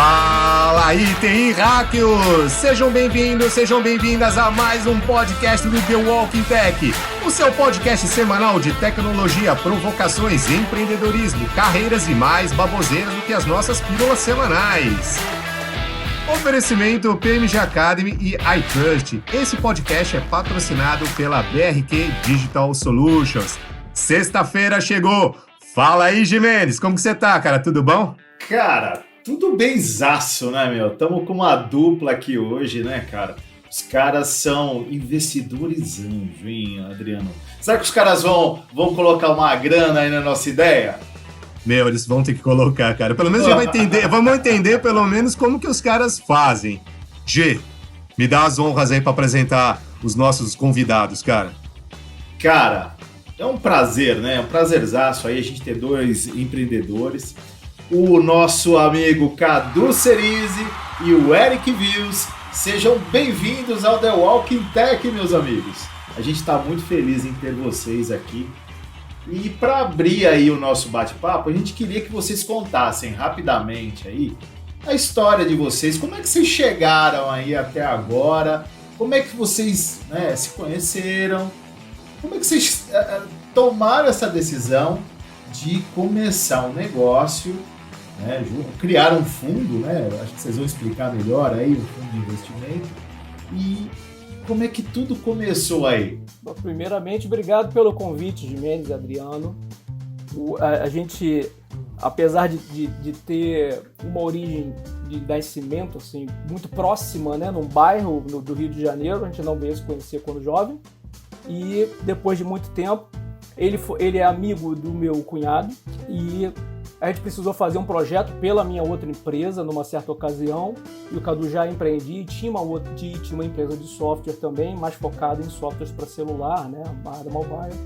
Fala aí, TI Hackers! Sejam bem-vindos, sejam bem-vindas a mais um podcast do The Walking Tech, o seu podcast semanal de tecnologia, provocações, empreendedorismo, carreiras e mais baboseiras do que as nossas pílulas semanais. Oferecimento PMG Academy e iTrust. Esse podcast é patrocinado pela BRQ Digital Solutions. Sexta-feira chegou! Fala aí, Gimenez, como que você tá, cara? Tudo bom? Cara, tudo benzaço, né, meu? Estamos com uma dupla aqui hoje, né, cara? Os caras são investidores anjo, hein, Adriano? Será que os caras vão colocar uma grana aí na nossa ideia? Meu, eles vão ter que colocar, cara. Pelo menos a gente vai entender, vamos entender pelo menos como que os caras fazem. G, me dá as honras aí para apresentar os nossos convidados, cara. Cara, é um prazer, né? É um prazerzaço aí a gente ter dois empreendedores. O nosso amigo Cadu Cerise e o Eric Vils. Sejam bem-vindos ao The Walking Tech, meus amigos. A gente está muito feliz em ter vocês aqui. E para abrir aí o nosso bate-papo, a gente queria que vocês contassem rapidamente aí a história de vocês. Como é que vocês chegaram aí até agora? Como é que vocês, né, se conheceram? Como é que vocês tomaram essa decisão de começar um negócio, né, criar um fundo, né? Acho que vocês vão explicar melhor aí o fundo de investimento. E como é que tudo começou aí? Bom, primeiramente, obrigado pelo convite, Gimenez e Adriano. A gente, apesar de ter uma origem de nascimento assim, muito próxima, né, num bairro do Rio de Janeiro, a gente não veio se conhecer quando jovem. E depois de muito tempo, ele é amigo do meu cunhado e a gente precisou fazer um projeto pela minha outra empresa numa certa ocasião, e o Cadu já empreendia e tinha uma empresa de software também, mais focada em softwares para celular, né, a área mobile.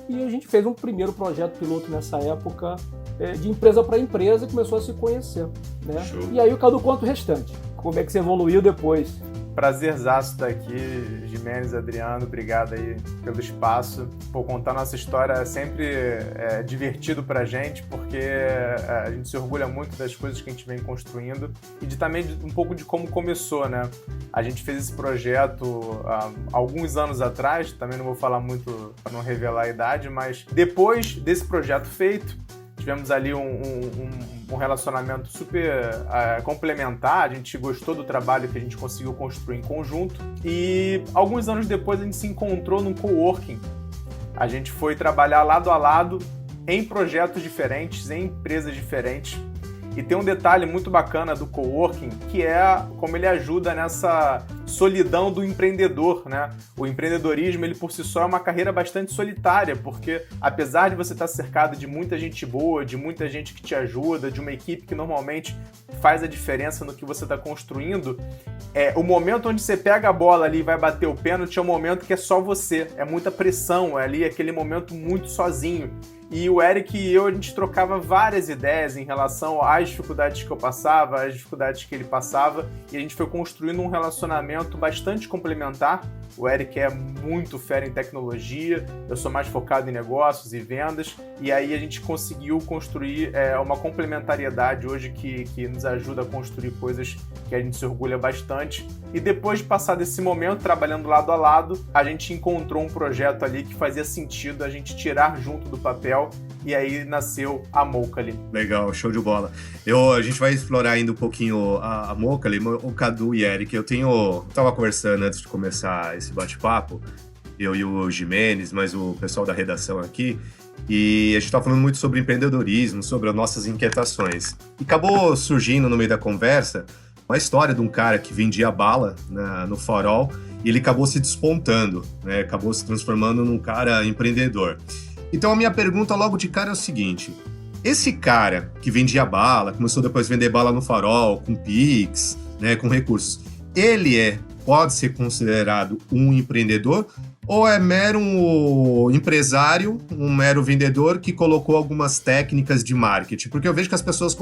E a gente fez um primeiro projeto piloto nessa época, de empresa para empresa, e começou a se conhecer, né? E aí o Cadu conta o restante. Como é que você evoluiu depois? Prazerzaço estar aqui, Gimenez, Adriano, obrigado aí pelo espaço. Por contar nossa história é sempre divertido pra gente, porque a gente se orgulha muito das coisas que a gente vem construindo e também um pouco de como começou, né? A gente fez esse projeto há alguns anos atrás, também não vou falar muito para não revelar a idade, mas depois desse projeto feito, tivemos ali um relacionamento super complementar, a gente gostou do trabalho que a gente conseguiu construir em conjunto e alguns anos depois a gente se encontrou num coworking. A gente foi trabalhar lado a lado em projetos diferentes, em empresas diferentes. E tem um detalhe muito bacana do coworking, que é como ele ajuda nessa solidão do empreendedor, né? O empreendedorismo, ele por si só é uma carreira bastante solitária, porque apesar de você estar cercado de muita gente boa, de muita gente que te ajuda, de uma equipe que normalmente faz a diferença no que você está construindo, o momento onde você pega a bola ali e vai bater o pênalti é um momento que é só você, é muita pressão, é ali aquele momento muito sozinho. E o Eric e eu, a gente trocava várias ideias em relação às dificuldades que eu passava, às dificuldades que ele passava, e a gente foi construindo um relacionamento bastante complementar. O Eric é muito fera em tecnologia, eu sou mais focado em negócios e vendas, e aí a gente conseguiu construir uma complementariedade hoje que nos ajuda a construir coisas que a gente se orgulha bastante. E depois de passar desse momento, trabalhando lado a lado, a gente encontrou um projeto ali que fazia sentido a gente tirar junto do papel, e aí nasceu a Mocally. Legal, show de bola. A gente vai explorar ainda um pouquinho a Mocally, o Cadu e Eric. Eu tava conversando antes de começar esse bate-papo, eu e o Gimenez, mas o pessoal da redação aqui, e a gente tava falando muito sobre empreendedorismo, sobre as nossas inquietações. E acabou surgindo no meio da conversa uma história de um cara que vendia bala no farol, e ele acabou se despontando, né? Acabou se transformando num cara empreendedor. Então a minha pergunta logo de cara é o seguinte: esse cara que vendia bala, começou depois a vender bala no farol, com Pix, né, com recursos, ele pode ser considerado um empreendedor ou é mero empresário, um mero vendedor que colocou algumas técnicas de marketing? Porque eu vejo que as pessoas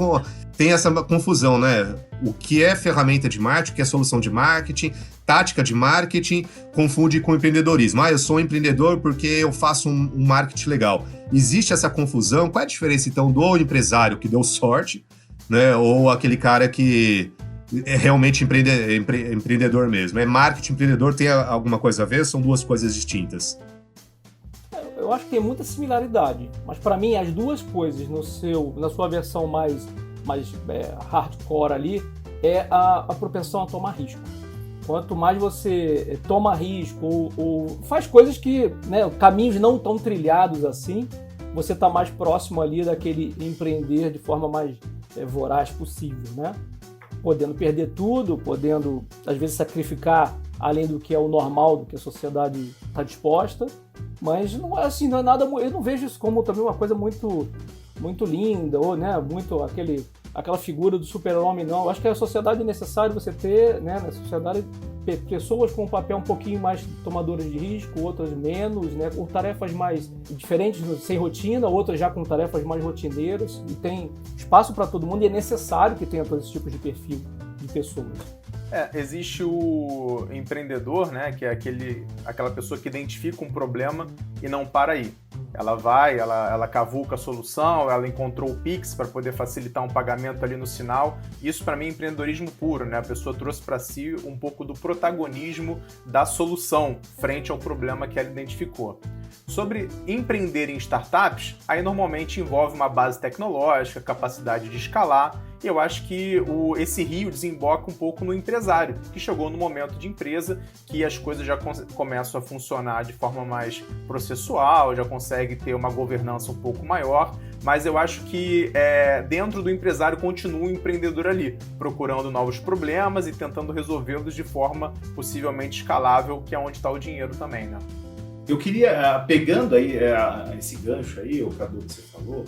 têm essa confusão, né? O que é ferramenta de marketing, o que é solução de marketing, tática de marketing, confunde com empreendedorismo. Eu sou um empreendedor porque eu faço um marketing legal. Existe essa confusão? Qual é a diferença, então, do empresário que deu sorte né? Ou aquele cara que é realmente empreendedor mesmo. É marketing, empreendedor, tem alguma coisa a ver? São duas coisas distintas. Eu acho que tem muita similaridade, mas para mim as duas coisas na sua versão mais hardcore ali é a propensão a tomar risco. Quanto mais você toma risco ou faz coisas que, né, caminhos não tão trilhados assim, você está mais próximo ali daquele empreender de forma mais voraz possível, né? Podendo perder tudo, podendo às vezes sacrificar além do que é o normal, do que a sociedade está disposta, mas não é assim, não é nada. Eu não vejo isso como também uma coisa muito, muito linda ou, né, muito aquela figura do super-homem, não. Eu acho que a sociedade é necessário você ter, né, na sociedade, pessoas com um papel um pouquinho mais tomadoras de risco, outras menos, né, com tarefas mais diferentes, sem rotina, outras já com tarefas mais rotineiras, e tem espaço para todo mundo e é necessário que tenha todo esse tipo de perfil de pessoas. Existe o empreendedor, né, que é aquela pessoa que identifica um problema e não para aí. Ela cavuca a solução, ela encontrou o Pix para poder facilitar um pagamento ali no sinal. Isso para mim é empreendedorismo puro, né? A pessoa trouxe para si um pouco do protagonismo da solução frente ao problema que ela identificou. Sobre empreender em startups, aí normalmente envolve uma base tecnológica, capacidade de escalar, e eu acho que esse rio desemboca um pouco no empresário, que chegou no momento de empresa que as coisas já começam a funcionar de forma mais processual, já consegue ter uma governança um pouco maior, mas eu acho que dentro do empresário continua o empreendedor ali, procurando novos problemas e tentando resolvê-los de forma possivelmente escalável, que é onde está o dinheiro também, né? Eu queria, pegando aí esse gancho aí, o Cadu, que você falou,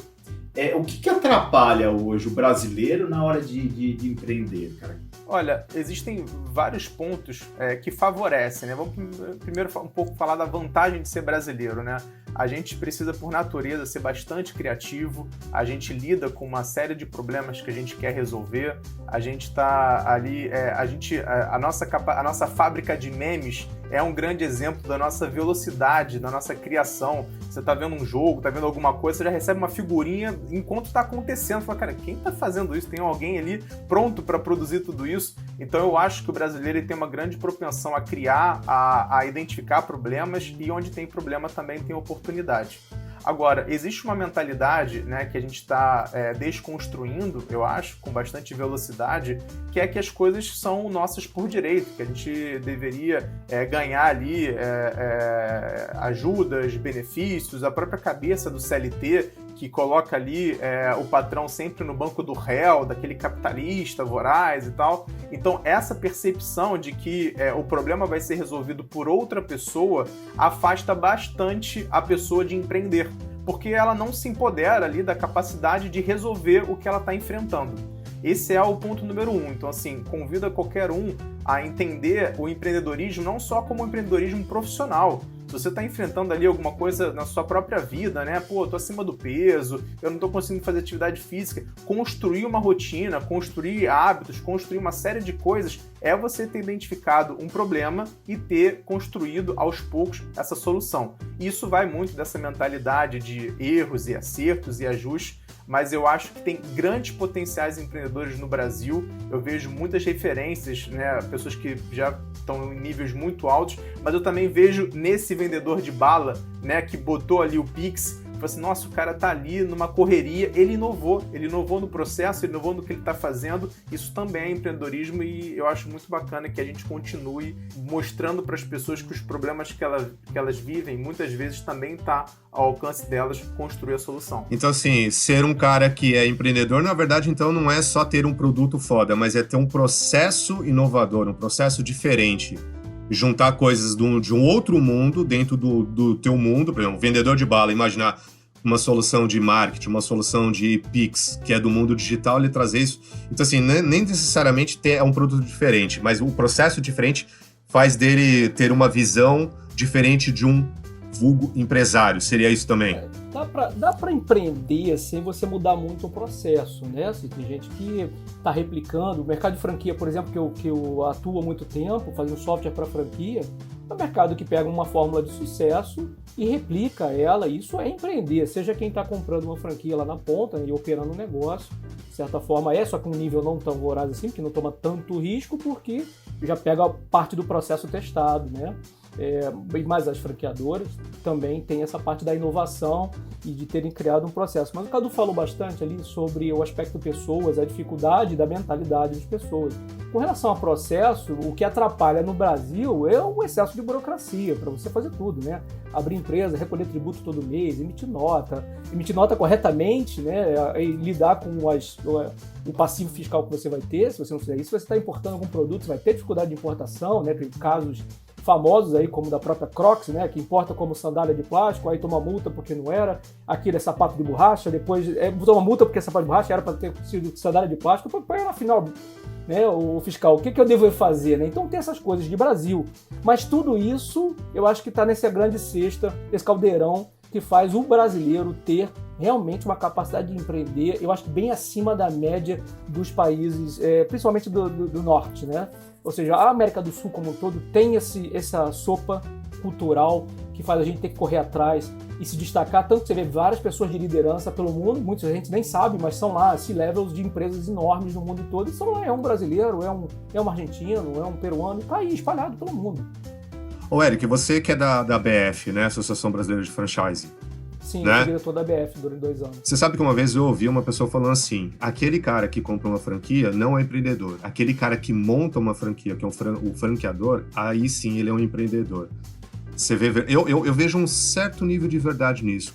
o que atrapalha hoje o brasileiro na hora de empreender, cara? Olha, existem vários pontos que favorecem, né? Vamos primeiro um pouco falar da vantagem de ser brasileiro, né? A gente precisa, por natureza, ser bastante criativo, a gente lida com uma série de problemas que a gente quer resolver, a gente está ali, a nossa fábrica de memes é um grande exemplo da nossa velocidade, da nossa criação. Você está vendo um jogo, está vendo alguma coisa, você já recebe uma figurinha enquanto está acontecendo. Você fala, cara, quem está fazendo isso? Tem alguém ali pronto para produzir tudo isso? Então eu acho que o brasileiro tem uma grande propensão a criar, a identificar problemas, e onde tem problema também tem oportunidade. Agora, existe uma mentalidade, né, que a gente está desconstruindo, eu acho, com bastante velocidade, que é que as coisas são nossas por direito, que a gente deveria ganhar ali ajudas, benefícios, a própria cabeça do CLT, que coloca ali o patrão sempre no banco do réu, daquele capitalista voraz e tal. Então, essa percepção de que o problema vai ser resolvido por outra pessoa afasta bastante a pessoa de empreender, porque ela não se empodera ali da capacidade de resolver o que ela está enfrentando. Esse é o ponto número 1. Então, assim, convido qualquer um a entender o empreendedorismo não só como um empreendedorismo profissional. Se você está enfrentando ali alguma coisa na sua própria vida, né? Pô, eu tô acima do peso, eu não tô conseguindo fazer atividade física. Construir uma rotina, construir hábitos, construir uma série de coisas é você ter identificado um problema e ter construído aos poucos essa solução. Isso vai muito dessa mentalidade de erros e acertos e ajustes, mas eu acho que tem grandes potenciais empreendedores no Brasil. Eu vejo muitas referências, né, pessoas que já estão em níveis muito altos, mas eu também vejo nesse vendedor de bala, né, que botou ali o Pix, falei assim, nossa, o cara tá ali numa correria, ele inovou no processo, ele inovou no que ele tá fazendo. Isso também é empreendedorismo, e eu acho muito bacana que a gente continue mostrando para as pessoas que os problemas que elas vivem, muitas vezes também tá ao alcance delas construir a solução. Então, assim, ser um cara que é empreendedor, na verdade, então, não é só ter um produto foda, mas é ter um processo inovador, um processo diferente. Juntar coisas de um outro mundo dentro do teu mundo, por exemplo, um vendedor de bala, imaginar uma solução de marketing, uma solução de Pix, que é do mundo digital, ele trazer isso. Então, assim, nem necessariamente é um produto diferente, mas o processo diferente faz dele ter uma visão diferente de um vulgo empresário. Seria isso também? Dá para empreender sem você mudar muito o processo, né? Assim, tem gente que está replicando. O mercado de franquia, por exemplo, que eu atuo há muito tempo, fazendo software para franquia, é um mercado que pega uma fórmula de sucesso e replica ela. Isso é empreender, seja quem está comprando uma franquia lá na ponta e operando um negócio, certa forma só que um nível não tão voraz assim, porque não toma tanto risco, porque já pega parte do processo testado, né? Mas as franqueadoras também têm essa parte da inovação e de terem criado um processo. Mas o Cadu falou bastante ali sobre o aspecto pessoas, a dificuldade da mentalidade das pessoas. Com relação ao processo, o que atrapalha no Brasil é o excesso de burocracia para você fazer tudo, né? Abrir empresa, recolher tributo todo mês, emitir nota corretamente, né? E lidar com o passivo fiscal que você vai ter. Se você não fizer isso, você está importando algum produto, você vai ter dificuldade de importação, né? Tem casos famosos aí, como da própria Crocs, né, que importa como sandália de plástico, aí toma multa porque não era, aquele é sapato de borracha, depois toma multa porque sapato de borracha era para ter sido sandália de plástico, para na final, né, o fiscal, o que eu devo fazer, né? Então tem essas coisas de Brasil, mas tudo isso eu acho que está nessa grande cesta, esse caldeirão que faz o brasileiro ter realmente uma capacidade de empreender, eu acho que bem acima da média dos países, principalmente do norte, né? Ou seja, a América do Sul como um todo tem essa sopa cultural que faz a gente ter que correr atrás e se destacar, tanto que você vê várias pessoas de liderança pelo mundo, muita gente nem sabe, mas são lá C-levels de empresas enormes no mundo todo, e são lá, é um brasileiro, é um argentino, é um peruano, e tá aí espalhado pelo mundo. Ô Eric, você que é da BF, né, Associação Brasileira de Franchising. Sim, né? Eu fui diretor da BF durante 2 anos. Você sabe que uma vez eu ouvi uma pessoa falando assim, aquele cara que compra uma franquia não é empreendedor. Aquele cara que monta uma franquia, que é o franqueador, aí sim ele é um empreendedor. Você vê, eu vejo um certo nível de verdade nisso.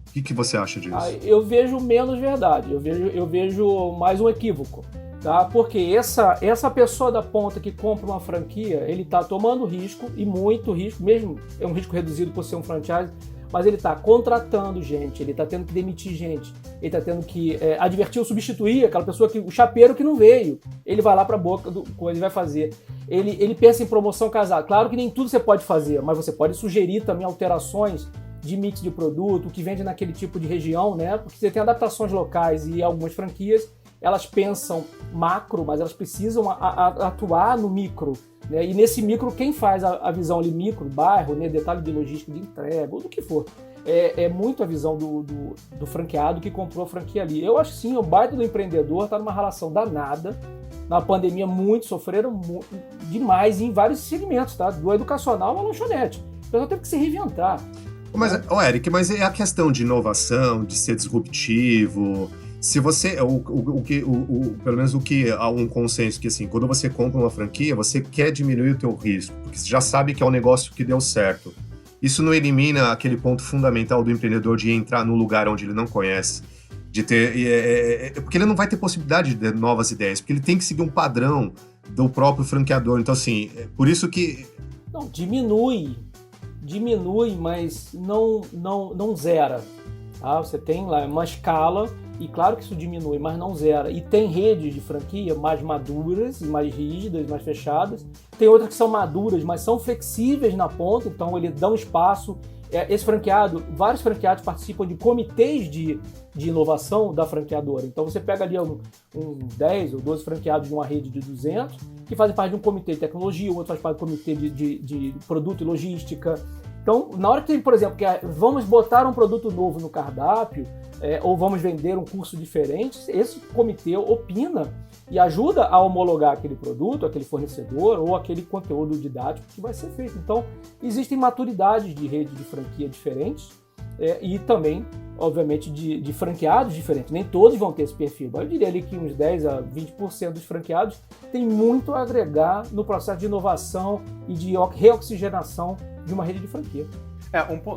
O que você acha disso? Eu vejo menos verdade, eu vejo mais um equívoco. Tá? Porque essa pessoa da ponta que compra uma franquia, ele está tomando risco, e muito risco, mesmo é um risco reduzido por ser um franchise, mas ele está contratando gente, ele está tendo que demitir gente, ele está tendo que advertir ou substituir aquela pessoa, o chapeiro que não veio. Ele vai lá para a boca do coisa e vai fazer. Ele pensa em promoção casada. Claro que nem tudo você pode fazer, mas você pode sugerir também alterações de mix de produto, que vende naquele tipo de região, né? Porque você tem adaptações locais e algumas franquias, elas pensam macro, mas elas precisam atuar no micro. Né? E nesse micro, quem faz a visão ali micro, bairro, né? Detalhe de logística de entrega, ou do que for, é muito a visão do franqueado que comprou a franquia ali. Eu acho que sim, o baita do empreendedor está numa relação danada. Na pandemia, muitos sofreram demais em vários segmentos, tá? Do educacional à lanchonete. O pessoal teve que se reinventar. Mas, Eric, mas é a questão de inovação, de ser disruptivo. Se você, pelo menos há um consenso que assim, quando você compra uma franquia, você quer diminuir o teu risco, porque você já sabe que é um negócio que deu certo. Isso não elimina aquele ponto fundamental do empreendedor de entrar num lugar onde ele não conhece, de ter, porque ele não vai ter possibilidade de novas ideias, porque ele tem que seguir um padrão do próprio franqueador. Então, assim, por isso que... Não, diminui, mas não zera. Tá? Você tem lá uma escala, e claro que isso diminui, mas não zera. E tem redes de franquia mais maduras, mais rígidas, mais fechadas. Tem outras que são maduras, mas são flexíveis na ponta, então eles dão espaço. Vários franqueados participam de comitês de inovação da franqueadora. Então você pega ali uns 10 ou 12 franqueados de uma rede de 200, que fazem parte de um comitê de tecnologia, o outro faz parte do comitê de produto e logística. Então, na hora que, por exemplo, vamos botar um produto novo no cardápio, ou vamos vender um curso diferente, esse comitê opina e ajuda a homologar aquele produto, aquele fornecedor ou aquele conteúdo didático que vai ser feito. Então, existem maturidades de rede de franquia diferentes e também, obviamente, de franqueados diferentes. Nem todos vão ter esse perfil, mas eu diria ali que uns 10 a 20% dos franqueados tem muito a agregar no processo de inovação e de reoxigenação de uma rede de franquia.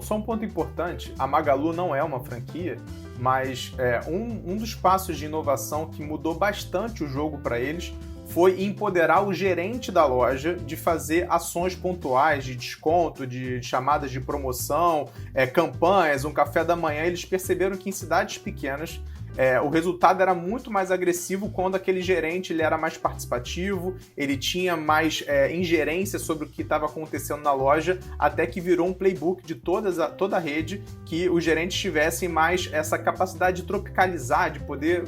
Só um ponto importante, a Magalu não é uma franquia, mas um dos passos de inovação que mudou bastante o jogo para eles foi empoderar o gerente da loja de fazer ações pontuais de desconto, de chamadas de promoção, campanhas, um café da manhã. Eles perceberam que em cidades pequenas o resultado era muito mais agressivo quando aquele gerente ele era mais participativo, ele tinha mais ingerência sobre o que estava acontecendo na loja, até que virou um playbook de toda a rede, que os gerentes tivessem mais essa capacidade de tropicalizar, de poder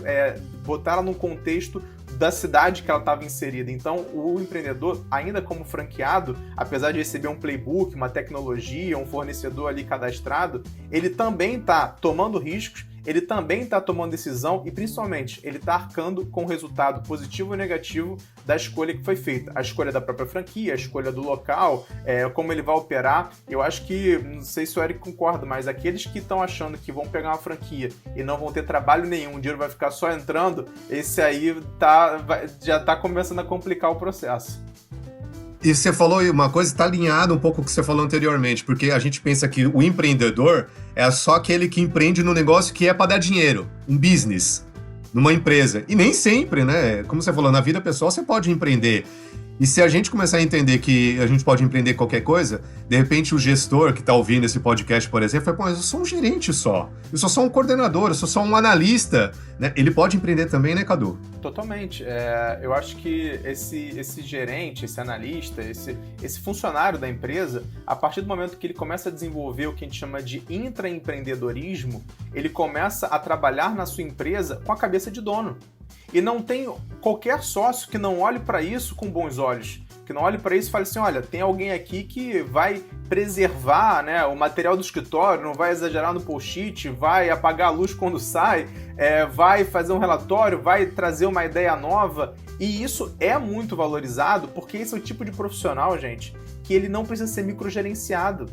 botar ela num contexto da cidade que ela estava inserida. Então, o empreendedor, ainda como franqueado, apesar de receber um playbook, uma tecnologia, um fornecedor ali cadastrado, ele também está tomando riscos, ele também está tomando decisão e, principalmente, ele está arcando com o resultado positivo ou negativo da escolha que foi feita. A escolha da própria franquia, a escolha do local, como ele vai operar. Eu acho que, não sei se o Eric concorda, mas aqueles que estão achando que vão pegar uma franquia e não vão ter trabalho nenhum, o dinheiro vai ficar só entrando, esse aí já está começando a complicar o processo. E você falou uma coisa, está alinhado um pouco com o que você falou anteriormente, porque a gente pensa que o empreendedor é só aquele que empreende no negócio que é para dar dinheiro, um business, numa empresa. E nem sempre, né? Como você falou, na vida pessoal você pode empreender. E se a gente começar a entender que a gente pode empreender qualquer coisa, de repente o gestor que está ouvindo esse podcast, por exemplo, fala, pô, mas eu sou um gerente só, eu sou só um coordenador, eu sou só um analista, né? Ele pode empreender também, né, Cadu? Totalmente. Eu acho que esse gerente, esse analista, esse funcionário da empresa, a partir do momento que ele começa a desenvolver o que a gente chama de intraempreendedorismo, ele começa a trabalhar na sua empresa com a cabeça de dono. E não tem qualquer sócio que não olhe para isso com bons olhos, que não olhe para isso e fale assim, olha, tem alguém aqui que vai preservar, né, o material do escritório, não vai exagerar no post-it, vai apagar a luz quando sai, vai fazer um relatório, vai trazer uma ideia nova. E isso é muito valorizado porque esse é o tipo de profissional, gente, que ele não precisa ser microgerenciado.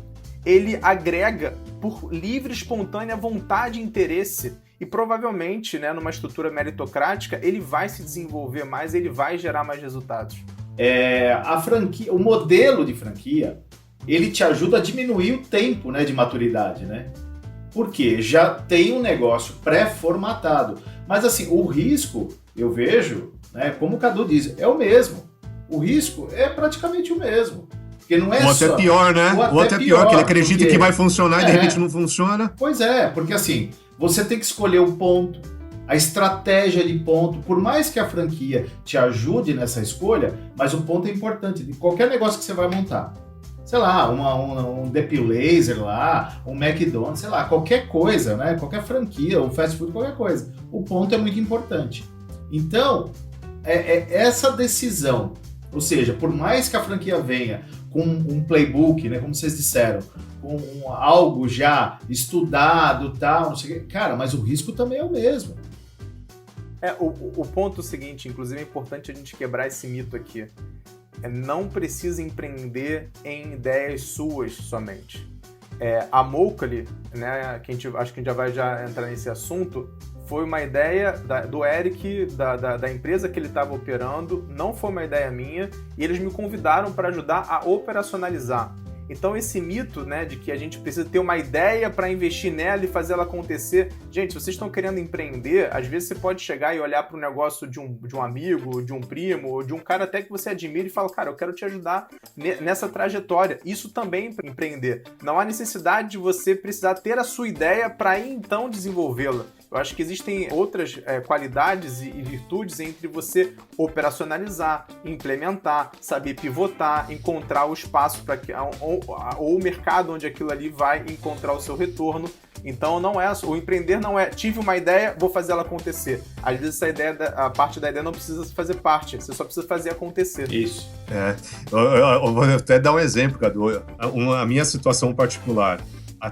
Ele agrega por livre, espontânea vontade e interesse. E provavelmente, né, numa estrutura meritocrática, ele vai se desenvolver mais, ele vai gerar mais resultados. A franquia, o modelo de franquia, ele te ajuda a diminuir o tempo, né, de maturidade, né? Porque já tem um negócio pré-formatado. Mas assim, o risco, eu vejo, né, como o Cadu diz, é o mesmo. O risco é praticamente o mesmo. Porque não é ou só... até pior, né? Ou até pior, que ele acredita porque... que vai funcionar e de repente não funciona. Pois é, porque assim, você tem que escolher o ponto, a estratégia de ponto, por mais que a franquia te ajude nessa escolha, mas o ponto é importante de qualquer negócio que você vai montar. Sei lá, um Depil Laser lá, um McDonald's, sei lá, qualquer coisa, né? Qualquer franquia, um fast food, qualquer coisa. O ponto é muito importante. Então, essa decisão, ou seja, por mais que a franquia venha com um playbook, né, como vocês disseram, com algo já estudado, tal, não sei o que, cara, mas o risco também é o mesmo. O ponto seguinte, inclusive é importante a gente quebrar esse mito aqui, não precisa empreender em ideias suas somente. A Mocally, né, acho que a gente já vai entrar nesse assunto, foi uma ideia do Eric, da empresa que ele estava operando, não foi uma ideia minha, e eles me convidaram para ajudar a operacionalizar. Então esse mito, né, de que a gente precisa ter uma ideia para investir nela e fazer ela acontecer, gente, se vocês estão querendo empreender, às vezes você pode chegar e olhar para um negócio de um amigo, de um primo, ou de um cara até que você admira e fala, cara, eu quero te ajudar nessa trajetória. Isso também é empreender. Não há necessidade de você precisar ter a sua ideia para ir então desenvolvê-la. Eu acho que existem outras qualidades e virtudes entre você operacionalizar, implementar, saber pivotar, encontrar o espaço para ou o mercado onde aquilo ali vai encontrar o seu retorno. Então o empreender não é tive uma ideia, vou fazer ela acontecer. Às vezes a parte da ideia não precisa fazer parte, você só precisa fazer acontecer. Isso. Eu vou até dar um exemplo, Cadu. A minha situação particular.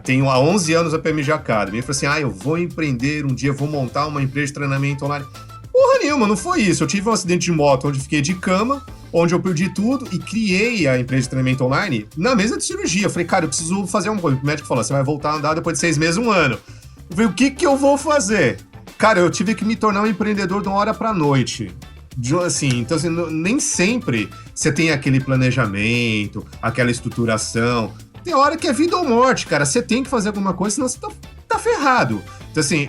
Tenho há 11 anos a PMG Academy. Ele falou assim, eu vou empreender um dia, vou montar uma empresa de treinamento online. Porra nenhuma, não foi isso. Eu tive um acidente de moto onde fiquei de cama, onde eu perdi tudo e criei a empresa de treinamento online na mesa de cirurgia. Eu falei, cara, eu preciso fazer uma coisa. O médico falou, você vai voltar a andar depois de 6 meses, 1 ano. Eu falei, o que eu vou fazer? Cara, eu tive que me tornar um empreendedor de uma hora pra noite. Então, assim, nem sempre você tem aquele planejamento, aquela estruturação. Tem hora que é vida ou morte, cara. Você tem que fazer alguma coisa, senão você tá ferrado. Então, assim,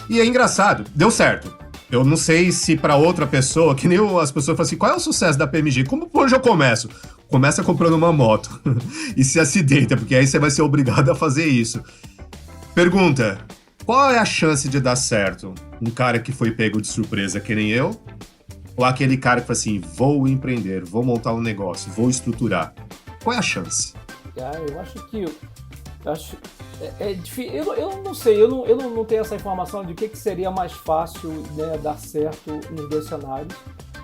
e é engraçado. Deu certo. Eu não sei se pra outra pessoa, que nem as pessoas falam assim, qual é o sucesso da PMG? Onde eu começo? Começa comprando uma moto e se acidenta, porque aí você vai ser obrigado a fazer isso. Pergunta, qual é a chance de dar certo? Um cara que foi pego de surpresa, que nem eu? Ou aquele cara que fala assim, vou empreender, vou montar um negócio, vou estruturar? Qual é a chance? Eu acho é difícil. Eu não sei, eu não tenho essa informação de o que seria mais fácil, né, dar certo nos dois cenários.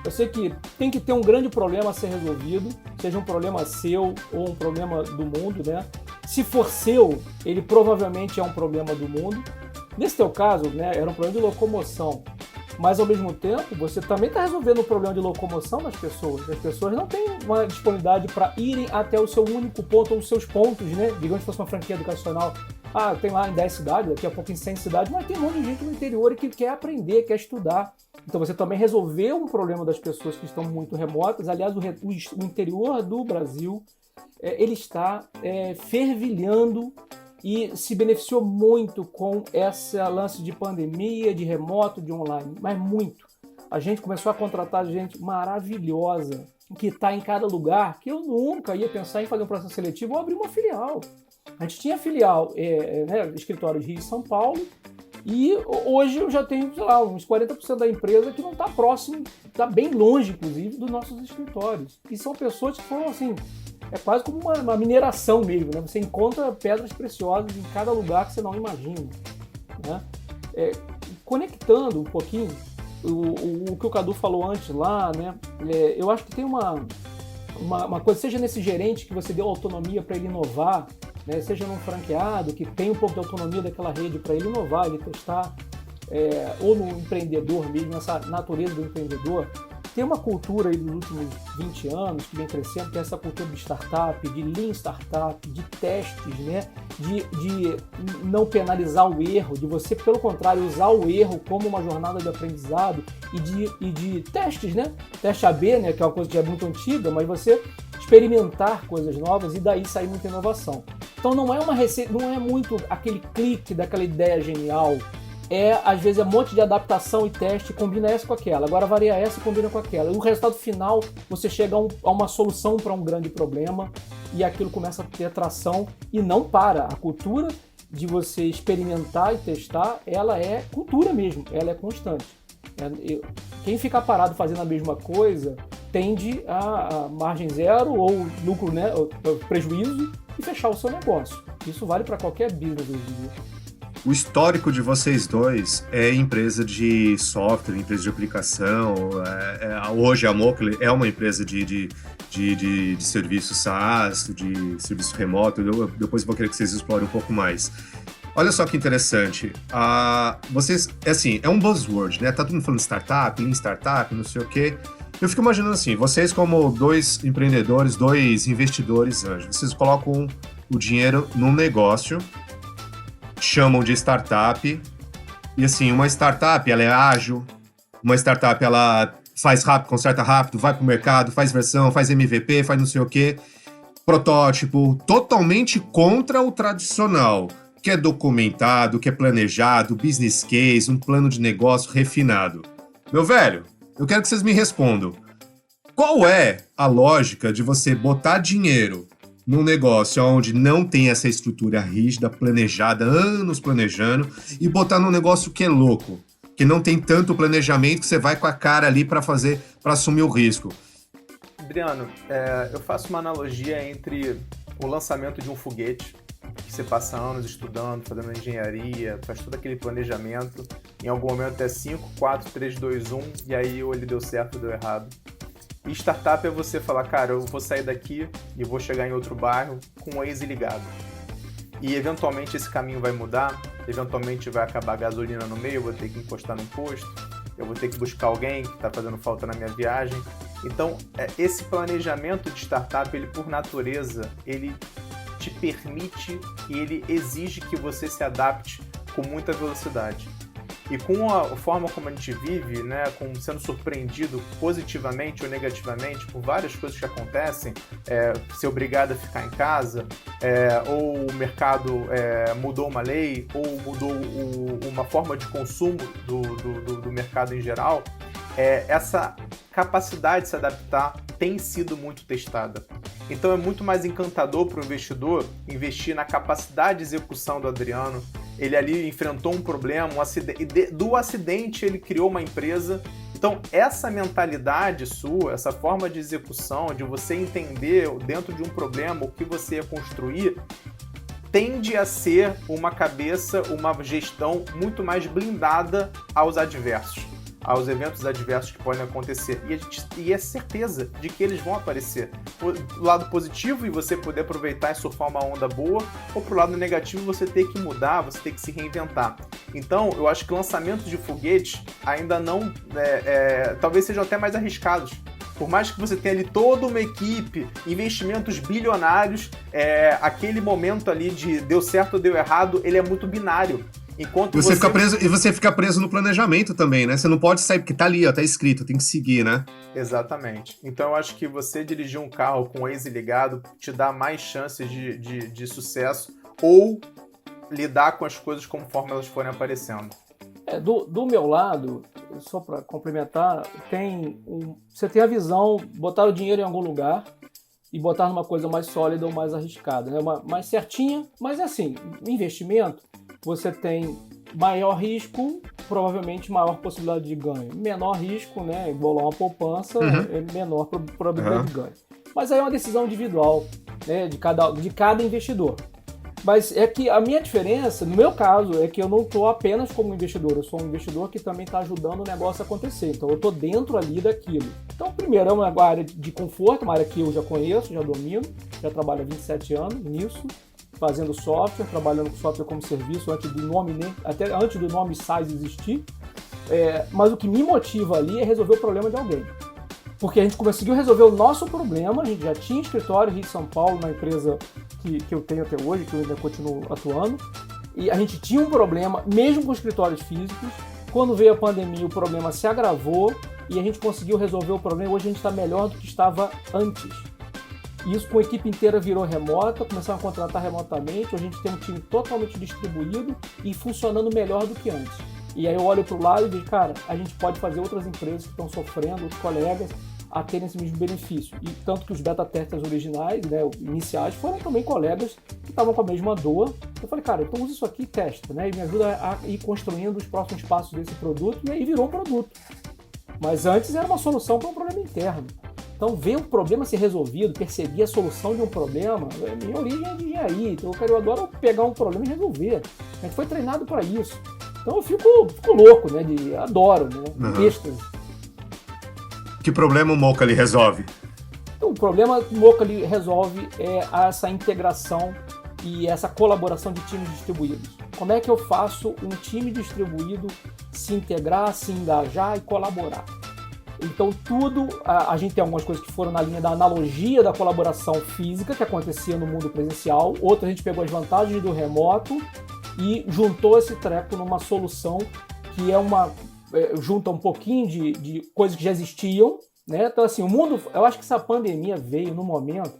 Eu sei que tem que ter um grande problema a ser resolvido, seja um problema seu ou um problema do mundo, né? Se for seu, ele provavelmente é um problema do mundo. Nesse teu caso, né, era um problema de locomoção, mas ao mesmo tempo você também está resolvendo o problema de locomoção das pessoas. As pessoas não têm uma disponibilidade para irem até o seu único ponto ou os seus pontos, né? Digamos que fosse uma franquia educacional. Tem lá em 10 cidades, daqui a pouco em 100 cidades, mas tem um monte de gente no interior que quer aprender, quer estudar. Então você também resolveu um problema das pessoas que estão muito remotas. Aliás, o interior do Brasil, ele está fervilhando e se beneficiou muito com esse lance de pandemia, de remoto, de online, mas muito. A gente começou a contratar gente maravilhosa, que está em cada lugar, que eu nunca ia pensar em fazer um processo seletivo ou abrir uma filial. A gente tinha filial, escritório de Rio e São Paulo, e hoje eu já tenho, sei lá, uns 40% da empresa que não está próximo, está bem longe, inclusive, dos nossos escritórios. E são pessoas que foram assim, é quase como uma mineração mesmo, né? Você encontra pedras preciosas em cada lugar que você não imagina, né? Conectando um pouquinho o que o Cadu falou antes lá, né? Eu acho que tem uma coisa, seja nesse gerente que você deu autonomia para ele inovar, né? Seja num franqueado que tem um pouco de autonomia daquela rede para ele inovar, ele testar, ou no empreendedor mesmo, essa natureza do empreendedor. Tem uma cultura aí dos últimos 20 anos que vem crescendo, que é essa cultura de startup, de lean startup, de testes, né? De não penalizar o erro, de você, pelo contrário, usar o erro como uma jornada de aprendizado e de testes, né? Teste AB, né? Que é uma coisa que é muito antiga, mas você experimentar coisas novas e daí sair muita inovação. Então não é uma receita, não é muito aquele clique daquela ideia genial. Às vezes é um monte de adaptação e teste, combina essa com aquela, agora varia essa e combina com aquela. E o resultado final, você chega a uma solução para um grande problema e aquilo começa a ter tração e não para. A cultura de você experimentar e testar, ela é cultura mesmo, ela é constante. Quem ficar parado fazendo a mesma coisa tende a margem zero ou lucro, né, ou prejuízo e fechar o seu negócio. Isso vale para qualquer business hoje em dia. O histórico de vocês dois é empresa de software, empresa de aplicação. Hoje a Mokley é uma empresa de serviço SaaS, de serviço remoto. Depois vou querer que vocês explorem um pouco mais. Olha só que interessante. Vocês, assim, é um buzzword, né? Tá todo mundo falando de startup, lean startup, não sei o quê. Eu fico imaginando assim, vocês como dois empreendedores, dois investidores anjos, vocês colocam o dinheiro num negócio, chamam de startup, e assim, uma startup, ela é ágil, uma startup, ela faz rápido, conserta rápido, vai pro mercado, faz versão, faz MVP, faz não sei o quê, protótipo, totalmente contra o tradicional, que é documentado, que é planejado, business case, um plano de negócio refinado. Meu velho, eu quero que vocês me respondam, qual é a lógica de você botar dinheiro num negócio onde não tem essa estrutura rígida, planejada, anos planejando, e botar num negócio que é louco, que não tem tanto planejamento, que você vai com a cara ali para assumir o risco? Adriano, eu faço uma analogia entre o lançamento de um foguete, que você passa anos estudando, fazendo engenharia, faz todo aquele planejamento, em algum momento é 5, 4, 3, 2, 1, e aí ou ele deu certo ou deu errado. E startup é você falar, cara, eu vou sair daqui e vou chegar em outro bairro com o Waze ligado. E eventualmente esse caminho vai mudar, eventualmente vai acabar a gasolina no meio, eu vou ter que encostar num posto, eu vou ter que buscar alguém que está fazendo falta na minha viagem. Então, esse planejamento de startup, ele por natureza, ele te permite e ele exige que você se adapte com muita velocidade. E com a forma como a gente vive, né, sendo surpreendido positivamente ou negativamente por várias coisas que acontecem, ser obrigado a ficar em casa, ou o mercado mudou uma lei, ou mudou uma forma de consumo do mercado em geral, essa capacidade de se adaptar tem sido muito testada. Então é muito mais encantador para o investidor investir na capacidade de execução do Adriano. Ele ali enfrentou um problema, do acidente ele criou uma empresa. Então essa mentalidade sua, essa forma de execução, de você entender dentro de um problema o que você ia construir, tende a ser uma cabeça, uma gestão muito mais blindada aos adversos. aos eventos adversos que podem acontecer. E é certeza de que eles vão aparecer. Do lado positivo e você poder aproveitar e surfar uma onda boa, ou pro lado negativo você ter que mudar, você ter que se reinventar. Então, eu acho que lançamentos de foguetes ainda não... talvez sejam até mais arriscados. Por mais que você tenha ali toda uma equipe, investimentos bilionários, aquele momento ali de deu certo ou deu errado, ele é muito binário. Enquanto você fica preso no planejamento também, né? Você não pode sair, porque tá ali, ó, tá escrito, tem que seguir, né? Exatamente. Então eu acho que você dirigir um carro com o Waze ligado te dá mais chances de sucesso ou lidar com as coisas conforme elas forem aparecendo. Do meu lado, só para complementar, você tem a visão, botar o dinheiro em algum lugar e botar numa coisa mais sólida ou mais arriscada, né? Mais certinha, mas assim, investimento, você tem maior risco, provavelmente maior possibilidade de ganho. Menor risco, né? Igual lá uma poupança, é menor probabilidade de ganho. Mas aí é uma decisão individual, né? de cada investidor. Mas é que a minha diferença, no meu caso, é que eu não estou apenas como investidor, eu sou um investidor que também está ajudando o negócio a acontecer. Então eu estou dentro ali daquilo. Então, primeiro, é uma área de conforto, uma área que eu já conheço, já domino, já trabalho há 27 anos nisso, fazendo software, trabalhando com software como serviço antes do nome, até antes do nome SaaS existir. Mas o que me motiva ali é resolver o problema de alguém. Porque a gente conseguiu resolver o nosso problema, a gente já tinha escritório Rio de São Paulo na empresa que eu tenho até hoje, que eu ainda continuo atuando, e a gente tinha um problema, mesmo com escritórios físicos. Quando veio a pandemia, o problema se agravou e a gente conseguiu resolver o problema. Hoje a gente está melhor do que estava antes. Isso com a equipe inteira virou remota, começaram a contratar remotamente, a gente tem um time totalmente distribuído e funcionando melhor do que antes. E aí eu olho para o lado e digo, cara, a gente pode fazer outras empresas que estão sofrendo, outros colegas, a terem esse mesmo benefício. E tanto que os beta testers originais, né, iniciais, foram também colegas que estavam com a mesma dor. Eu falei, cara, então usa isso aqui e testa, né? E me ajuda a ir construindo os próximos passos desse produto, e aí virou um produto. Mas antes era uma solução para um problema interno. Então, ver um problema ser resolvido, perceber a solução de um problema, minha origem é de engenharia, então eu adoro pegar um problema e resolver. A gente foi treinado para isso. Então eu fico louco, né? Adoro, né? Êxtase. Que problema o Mocally resolve? Então, o problema que o Mocally resolve é essa integração e essa colaboração de times distribuídos. Como é que eu faço um time distribuído se integrar, se engajar e colaborar? Então tudo, a gente tem algumas coisas que foram na linha da analogia da colaboração física que acontecia no mundo presencial, outras a gente pegou as vantagens do remoto e juntou esse treco numa solução que junta um pouquinho de coisas que já existiam, né? Então assim, o mundo, eu acho que essa pandemia veio no momento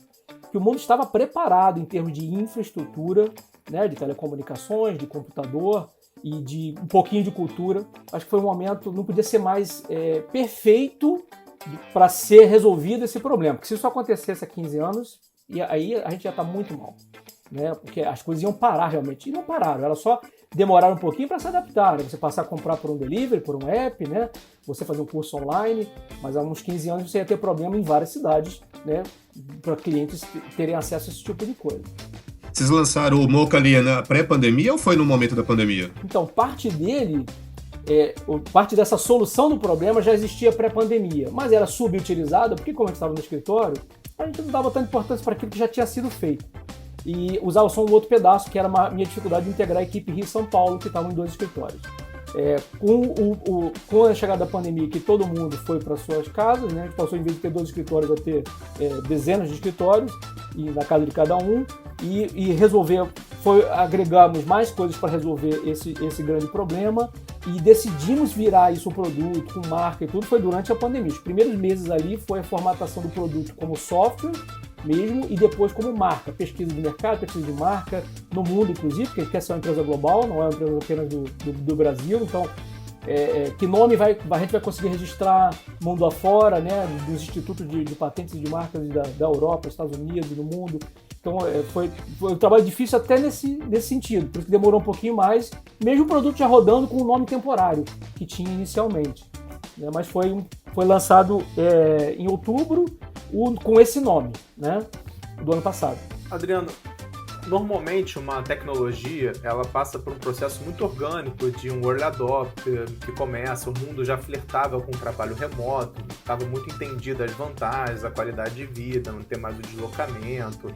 que o mundo estava preparado em termos de infraestrutura, né? De telecomunicações, de computador e de um pouquinho de cultura. Acho que foi um momento, não podia ser mais perfeito para ser resolvido esse problema. Porque se isso acontecesse há 15 anos, e aí a gente já está muito mal, né? Porque as coisas iam parar realmente. E não pararam, elas só demoraram um pouquinho para se adaptar, né? Você passar a comprar por um delivery, por um app, né? Você fazer um curso online, mas há uns 15 anos você ia ter problema em várias cidades, né? Para clientes terem acesso a esse tipo de coisa. Vocês lançaram o Mocally na pré-pandemia ou foi no momento da pandemia? Então, parte dessa solução do problema já existia pré-pandemia, mas era subutilizada, porque como a gente estava no escritório, a gente não dava tanta importância para aquilo que já tinha sido feito. E usava só um outro pedaço, que era a minha dificuldade de integrar a equipe Rio e São Paulo, que estavam em 2 escritórios. Com a chegada da pandemia, que todo mundo foi para suas casas, né? A gente passou, em vez de ter 2 escritórios, a ter dezenas de escritórios, e na casa de cada um, e agregamos mais coisas para resolver esse grande problema, e decidimos virar isso um produto com marca e tudo, foi durante a pandemia. Os primeiros meses ali foi a formatação do produto como software mesmo, e depois como marca, pesquisa de mercado, pesquisa de marca, no mundo inclusive, porque a gente quer ser uma empresa global, não é uma empresa apenas do Brasil, então que nome a gente vai conseguir registrar mundo afora, né, dos institutos de patentes e de marcas da Europa, Estados Unidos, do mundo. Então foi um trabalho difícil até nesse sentido, por isso que demorou um pouquinho mais, mesmo o produto já rodando com o nome temporário que tinha inicialmente, né, mas foi lançado em outubro com esse nome, né, do ano passado. Adriano, Normalmente, uma tecnologia, ela passa por um processo muito orgânico de um early adopter, que começa, o mundo já flertava com o trabalho remoto, estava muito entendido as vantagens, a qualidade de vida, não ter mais o deslocamento,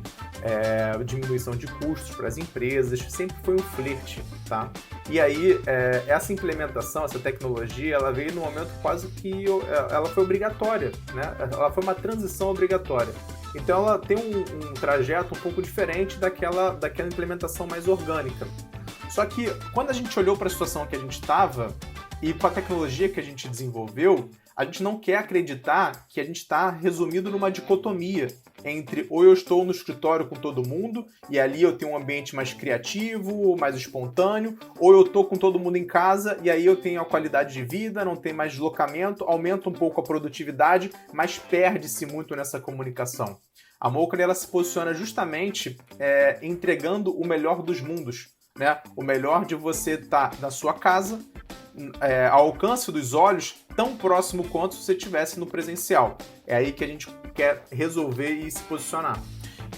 diminuição de custos para as empresas, sempre foi um flerte, tá? E aí, essa implementação, essa tecnologia, ela veio num momento quase que ela foi obrigatória, né? Ela foi uma transição obrigatória. Então ela tem um trajeto um pouco diferente daquela implementação mais orgânica. Só que quando a gente olhou para a situação que a gente estava e com a tecnologia que a gente desenvolveu, a gente não quer acreditar que a gente está resumido numa dicotomia entre ou eu estou no escritório com todo mundo e ali eu tenho um ambiente mais criativo, mais espontâneo, ou eu estou com todo mundo em casa e aí eu tenho a qualidade de vida, não tem mais deslocamento, aumenta um pouco a produtividade, mas perde-se muito nessa comunicação. A Mocley, ela se posiciona justamente entregando o melhor dos mundos, né? O melhor de você estar na sua casa, ao alcance dos olhos, tão próximo quanto se você estivesse no presencial. É aí que a gente quer resolver e se posicionar.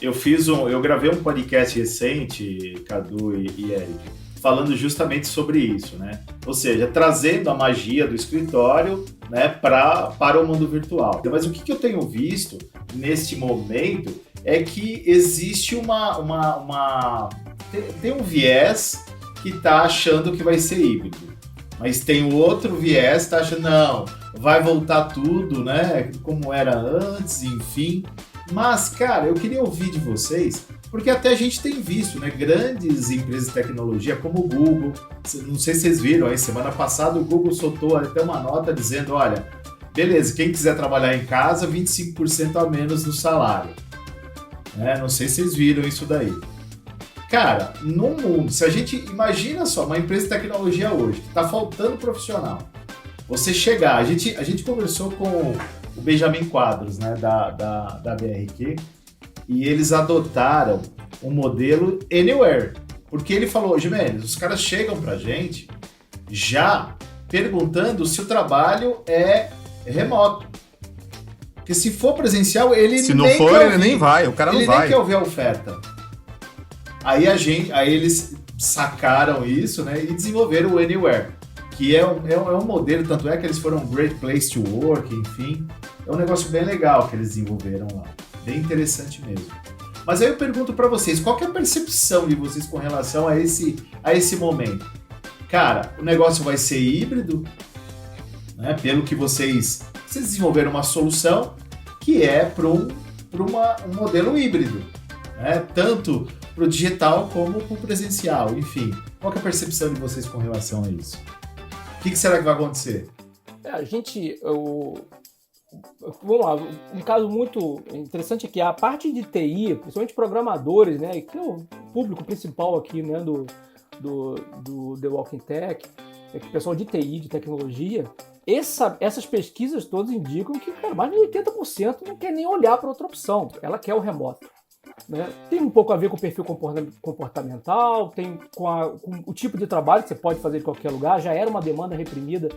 Eu gravei um podcast recente, Cadu e Eric, falando justamente sobre isso, né? Ou seja, trazendo a magia do escritório, né, para o mundo virtual. Mas o que eu tenho visto neste momento é que existe tem um viés que está achando que vai ser híbrido. Mas tem o outro viés que está achando, não, vai voltar tudo, né, como era antes, enfim. Mas, cara, eu queria ouvir de vocês, porque até a gente tem visto, né, grandes empresas de tecnologia como o Google, não sei se vocês viram, aí semana passada o Google soltou até uma nota dizendo, olha, beleza, quem quiser trabalhar em casa, 25% a menos no salário. Não sei se vocês viram isso daí. Cara, no mundo, se a gente imagina só uma empresa de tecnologia hoje, que está faltando profissional, você chegar, a gente conversou com o Benjamin Quadros, né, da BRQ, e eles adotaram um modelo Anywhere, porque ele falou, Jimenez, os caras chegam pra gente já perguntando se o trabalho é remoto. Porque se for presencial, ele se não for, ele nem vai, o cara não vai. Ele nem quer ouvir a oferta. Aí eles sacaram isso, né, e desenvolveram o Anywhere, que é um modelo, tanto é que eles foram um Great Place to Work, enfim, é um negócio bem legal que eles desenvolveram lá, bem interessante mesmo. Mas aí eu pergunto para vocês, qual que é a percepção de vocês com relação a esse momento? Cara, o negócio vai ser híbrido, né, pelo que vocês desenvolveram uma solução que é para um modelo híbrido, né, tanto para o digital como para o presencial, enfim. Qual que é a percepção de vocês com relação a isso? O que será que vai acontecer? Vamos lá, um caso muito interessante é que a parte de TI, principalmente programadores, né, que é o público principal aqui, né, do The Walking Tech, o pessoal de TI, de tecnologia, essas pesquisas todas indicam que, cara, mais de 80% não quer nem olhar para outra opção, ela quer o remoto. Né? Tem um pouco a ver com o perfil comportamental, tem com o tipo de trabalho que você pode fazer em qualquer lugar, já era uma demanda reprimida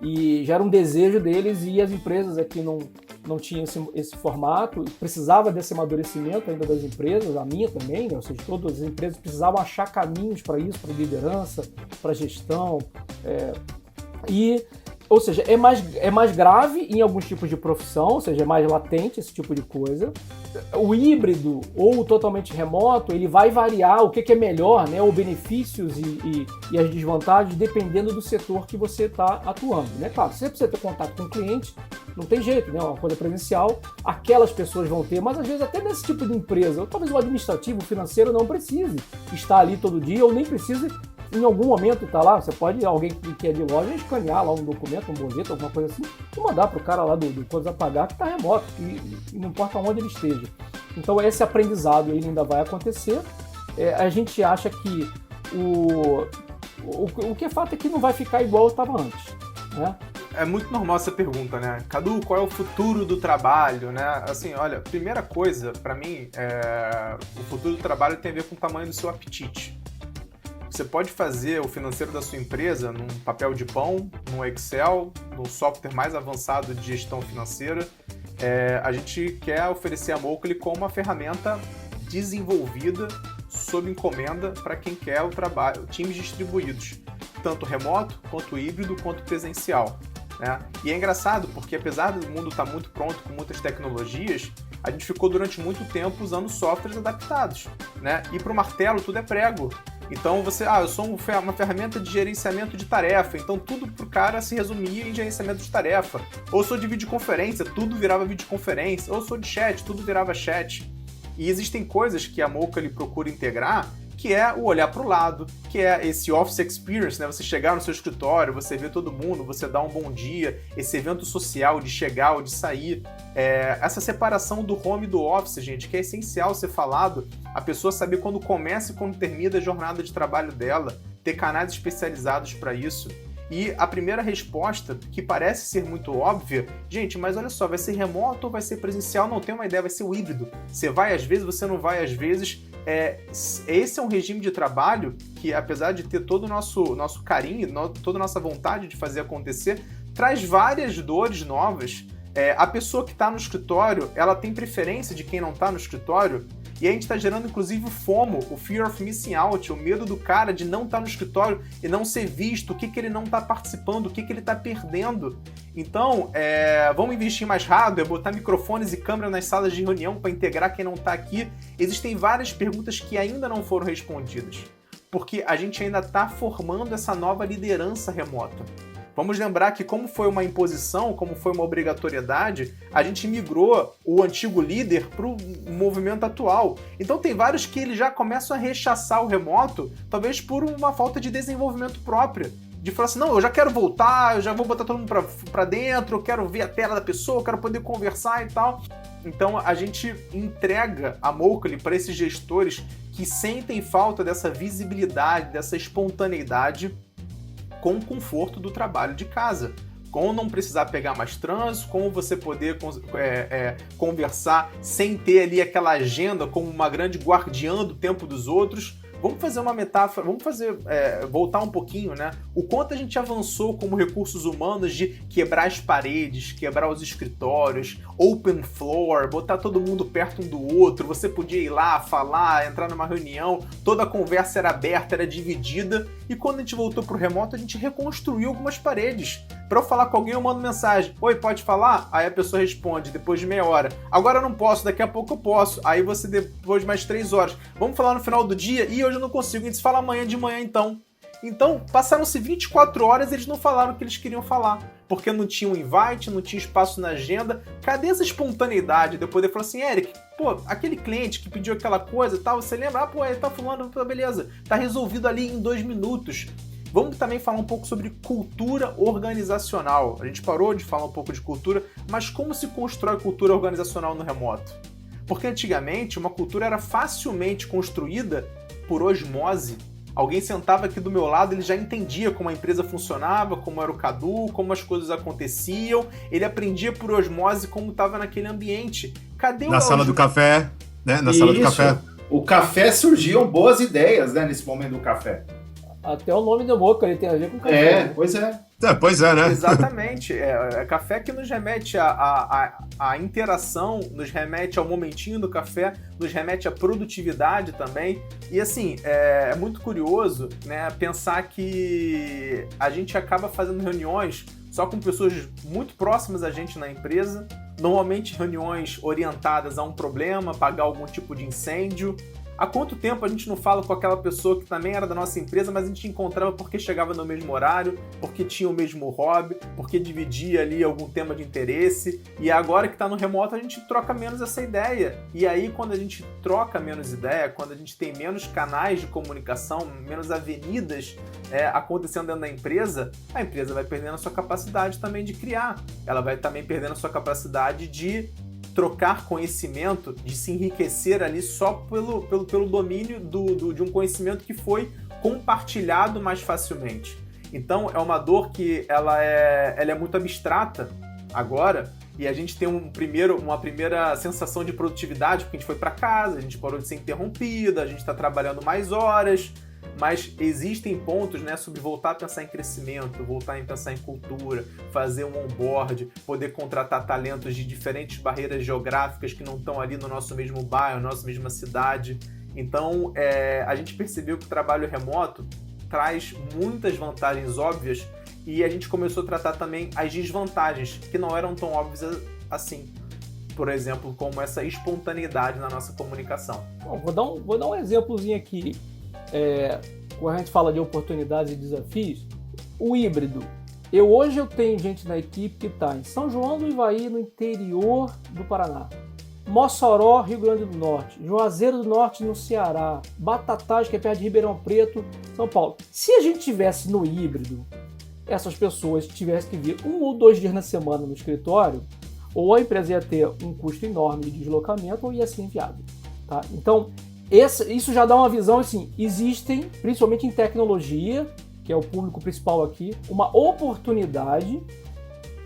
e já era um desejo deles e as empresas aqui não tinham esse formato, precisava desse amadurecimento ainda das empresas, a minha também, né? Ou seja, todas as empresas precisavam achar caminhos para isso, para liderança, para gestão, ou seja, é mais grave em alguns tipos de profissão, ou seja, é mais latente esse tipo de coisa. O híbrido ou o totalmente remoto, ele vai variar o que é melhor, né? Os benefícios e as desvantagens, dependendo do setor que você está atuando. Né? Claro, se você precisa ter contato com o cliente, não tem jeito, né? Uma coisa presencial, aquelas pessoas vão ter, mas às vezes até nesse tipo de empresa, ou talvez o administrativo, o financeiro não precise estar ali todo dia, ou nem precise em algum momento tá lá, você pode, alguém que é de loja, escanear lá um documento, um boleto, alguma coisa assim, e mandar pro cara lá do coisa a pagar, que tá remoto, que não importa onde ele esteja. Então esse aprendizado ele ainda vai acontecer. A gente acha que o que é fato é que não vai ficar igual estava antes, né? É muito normal essa pergunta, né? Cadu, qual é o futuro do trabalho, né? Assim, olha, primeira coisa, para mim, o futuro do trabalho tem a ver com o tamanho do seu apetite. Você pode fazer o financeiro da sua empresa num papel de pão, num Excel, num software mais avançado de gestão financeira. A gente quer oferecer a Mocley como uma ferramenta desenvolvida sob encomenda para quem quer o trabalho, times distribuídos, tanto remoto, quanto híbrido, quanto presencial. Né? E é engraçado porque apesar do mundo estar muito pronto com muitas tecnologias, a gente ficou durante muito tempo usando softwares adaptados, né? E para o martelo tudo é prego. Então eu sou uma ferramenta de gerenciamento de tarefa, então tudo pro cara se resumia em gerenciamento de tarefa. Ou sou de videoconferência, tudo virava videoconferência. Ou sou de chat, tudo virava chat. E existem coisas que a Mocha ele procura integrar, que é o olhar para o lado, que é esse office experience, né? Você chegar no seu escritório, você ver todo mundo, você dar um bom dia, esse evento social de chegar ou de sair. Essa separação do home e do office, gente, que é essencial ser falado, a pessoa saber quando começa e quando termina a jornada de trabalho dela, ter canais especializados para isso. E a primeira resposta, que parece ser muito óbvia, gente, mas olha só, vai ser remoto ou vai ser presencial? Não tenho uma ideia, vai ser o híbrido. Você vai às vezes, você não vai às vezes. Esse é um regime de trabalho que, apesar de ter todo o nosso carinho, toda a nossa vontade de fazer acontecer, traz várias dores novas. A pessoa que está no escritório, ela tem preferência de quem não está no escritório, e a gente está gerando, inclusive, o FOMO, o Fear of Missing Out, o medo do cara de não estar no escritório e não ser visto, o que ele não está participando, o que ele está perdendo. Então, vamos investir mais hardware, botar microfones e câmera nas salas de reunião para integrar quem não está aqui. Existem várias perguntas que ainda não foram respondidas, porque a gente ainda está formando essa nova liderança remota. Vamos lembrar que como foi uma imposição, como foi uma obrigatoriedade, a gente migrou o antigo líder para o movimento atual. Então tem vários que eles já começam a rechaçar o remoto, talvez por uma falta de desenvolvimento próprio. De falar assim, não, eu já quero voltar, eu já vou botar todo mundo para dentro, eu quero ver a tela da pessoa, eu quero poder conversar e tal. Então a gente entrega a Mocha para esses gestores que sentem falta dessa visibilidade, dessa espontaneidade, com o conforto do trabalho de casa, com não precisar pegar mais trânsito, com você poder conversar sem ter ali aquela agenda como uma grande guardiã do tempo dos outros. Vamos fazer uma metáfora, voltar um pouquinho, né? O quanto a gente avançou como recursos humanos de quebrar as paredes, quebrar os escritórios, open floor, botar todo mundo perto um do outro, você podia ir lá, falar, entrar numa reunião, toda a conversa era aberta, era dividida, e quando a gente voltou pro remoto, a gente reconstruiu algumas paredes. Para eu falar com alguém, eu mando mensagem, oi, pode falar? Aí a pessoa responde, depois de meia hora, agora eu não posso, daqui a pouco eu posso. Aí você, depois de mais 3 horas, vamos falar no final do dia? E hoje eu não consigo, a gente fala amanhã de manhã então. Então, passaram-se 24 horas e eles não falaram o que eles queriam falar, porque não tinha um invite, não tinha espaço na agenda. Cadê essa espontaneidade? Depois ele falou assim, Eric, pô, aquele cliente que pediu aquela coisa e tal, você lembra? Ah, pô, ele tá falando, beleza, tá resolvido ali em 2 minutos. Vamos também falar um pouco sobre cultura organizacional. A gente parou de falar um pouco de cultura, mas como se constrói cultura organizacional no remoto? Porque antigamente uma cultura era facilmente construída por osmose. Alguém sentava aqui do meu lado, ele já entendia como a empresa funcionava, como era o Cadu, como as coisas aconteciam. Ele aprendia por osmose como estava naquele ambiente. Cadê o... Na sala do café, né? Na sala do café. O café surgiam boas ideias, né? Nesse momento do café. Até o nome da Mocha ele tem a ver com café. Né? Pois é. Pois é, né? Exatamente. É café que nos remete à interação, nos remete ao momentinho do café, nos remete à produtividade também. E assim, é muito curioso, né, pensar que a gente acaba fazendo reuniões só com pessoas muito próximas a gente na empresa, normalmente reuniões orientadas a um problema, apagar algum tipo de incêndio. Há quanto tempo a gente não fala com aquela pessoa que também era da nossa empresa, mas a gente encontrava porque chegava no mesmo horário, porque tinha o mesmo hobby, porque dividia ali algum tema de interesse, e agora que está no remoto a gente troca menos essa ideia. E aí quando a gente troca menos ideia, quando a gente tem menos canais de comunicação, menos avenidas acontecendo dentro da empresa, a empresa vai perdendo a sua capacidade também de criar. Ela vai também perdendo a sua capacidade de trocar conhecimento, de se enriquecer ali só pelo domínio de um conhecimento que foi compartilhado mais facilmente. Então é uma dor que ela é muito abstrata agora, e a gente tem uma primeira sensação de produtividade, porque a gente foi para casa, a gente parou de ser interrompido, a gente está trabalhando mais horas, mas existem pontos, né, sobre voltar a pensar em crescimento, voltar a pensar em cultura, fazer um onboard, poder contratar talentos de diferentes barreiras geográficas que não estão ali no nosso mesmo bairro, na nossa mesma cidade. Então, a gente percebeu que o trabalho remoto traz muitas vantagens óbvias e a gente começou a tratar também as desvantagens, que não eram tão óbvias assim. Por exemplo, como essa espontaneidade na nossa comunicação. Bom, vou dar um exemplozinho aqui. Quando a gente fala de oportunidades e desafios, o híbrido. Hoje eu tenho gente na equipe que está em São João do Ivaí, no interior do Paraná. Mossoró, Rio Grande do Norte. Juazeiro do Norte, no Ceará. Batatais, que é perto de Ribeirão Preto, São Paulo. Se a gente tivesse no híbrido, essas pessoas tivessem que vir 1 ou 2 dias na semana no escritório, ou a empresa ia ter um custo enorme de deslocamento ou ia ser inviável. Tá? Então, isso já dá uma visão assim, existem, principalmente em tecnologia, que é o público principal aqui, uma oportunidade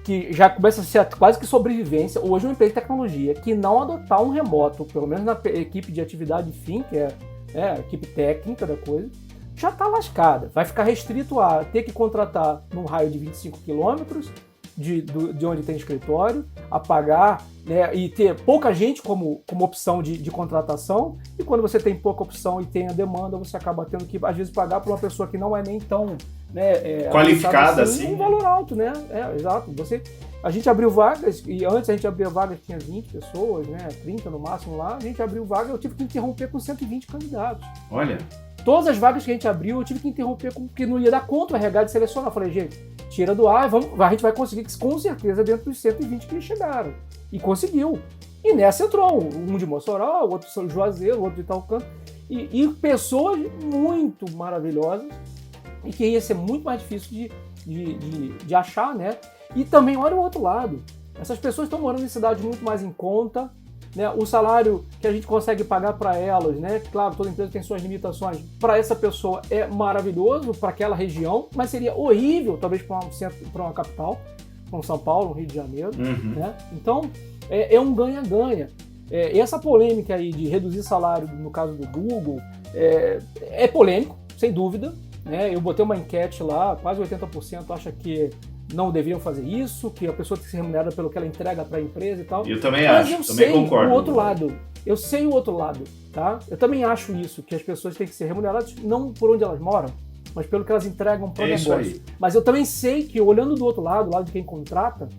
que já começa a ser quase que sobrevivência. Hoje uma empresa de tecnologia que não adotar um remoto, pelo menos na equipe de atividade fim, que é a equipe técnica da coisa, já está lascada. Vai ficar restrito a ter que contratar num raio de 25 quilômetros de onde tem escritório, a pagar, né, e ter pouca gente como opção de contratação, e quando você tem pouca opção e tem a demanda, você acaba tendo que, às vezes, pagar por uma pessoa que não é nem tão... né, qualificada assim. Um valor alto, né? Exato. A gente abriu vagas, e antes a gente abria vagas, tinha 20 pessoas, né, 30 no máximo lá, a gente abriu vaga, eu tive que interromper com 120 candidatos. Olha. Todas as vagas que a gente abriu, eu tive que interromper porque não ia dar conta o RH de selecionar. Eu falei, gente, tira do ar, a gente vai conseguir com certeza dentro dos 120 que chegaram. E conseguiu. E nessa entrou um de Mossoró, o outro de Juazeiro, o outro de tal canto. E pessoas muito maravilhosas e que ia ser muito mais difícil de achar, né? E também, olha o outro lado. Essas pessoas estão morando em cidades muito mais em conta, né? O salário que a gente consegue pagar para elas, né? Claro, toda empresa tem suas limitações. Para essa pessoa é maravilhoso, para aquela região, mas seria horrível, talvez, para uma capital, como São Paulo, Rio de Janeiro. Né? Então, é um ganha-ganha. Essa polêmica aí de reduzir salário, no caso do Google, é polêmico, sem dúvida. Né? Eu botei uma enquete lá, quase 80% acha que não deveriam fazer isso, que a pessoa tem que ser remunerada pelo que ela entrega para a empresa e tal. Eu também acho, também concordo. O outro lado. Eu sei o outro lado, tá? Eu também acho isso, que as pessoas têm que ser remuneradas não por onde elas moram, mas pelo que elas entregam para o negócio. Aí. Mas eu também sei que, olhando do outro lado, do lado de quem contrata,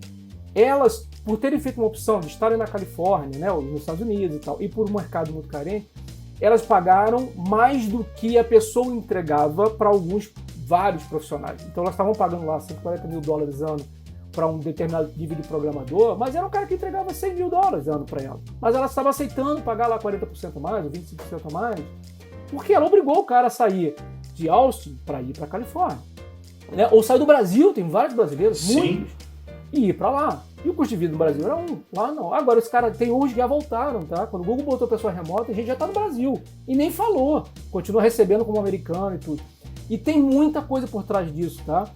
elas, por terem feito uma opção de estarem na Califórnia, né, ou nos Estados Unidos e tal, e por um mercado muito carente, elas pagaram mais do que a pessoa entregava para vários profissionais. Então elas estavam pagando lá $140 mil ano para um determinado nível de programador, mas era um cara que entregava $100 mil ano para ela. Mas ela estava aceitando pagar lá 40% a mais, ou 25% a mais, porque ela obrigou o cara a sair de Austin para ir para a Califórnia. Né? Ou sair do Brasil, tem vários brasileiros, muitos, e ir para lá. E o custo de vida no Brasil era lá não. Agora, os caras tem uns que já voltaram, tá? Quando o Google botou pessoa remota, a gente já tá no Brasil. E nem falou. Continua recebendo como americano e tudo. E tem muita coisa por trás disso, tá?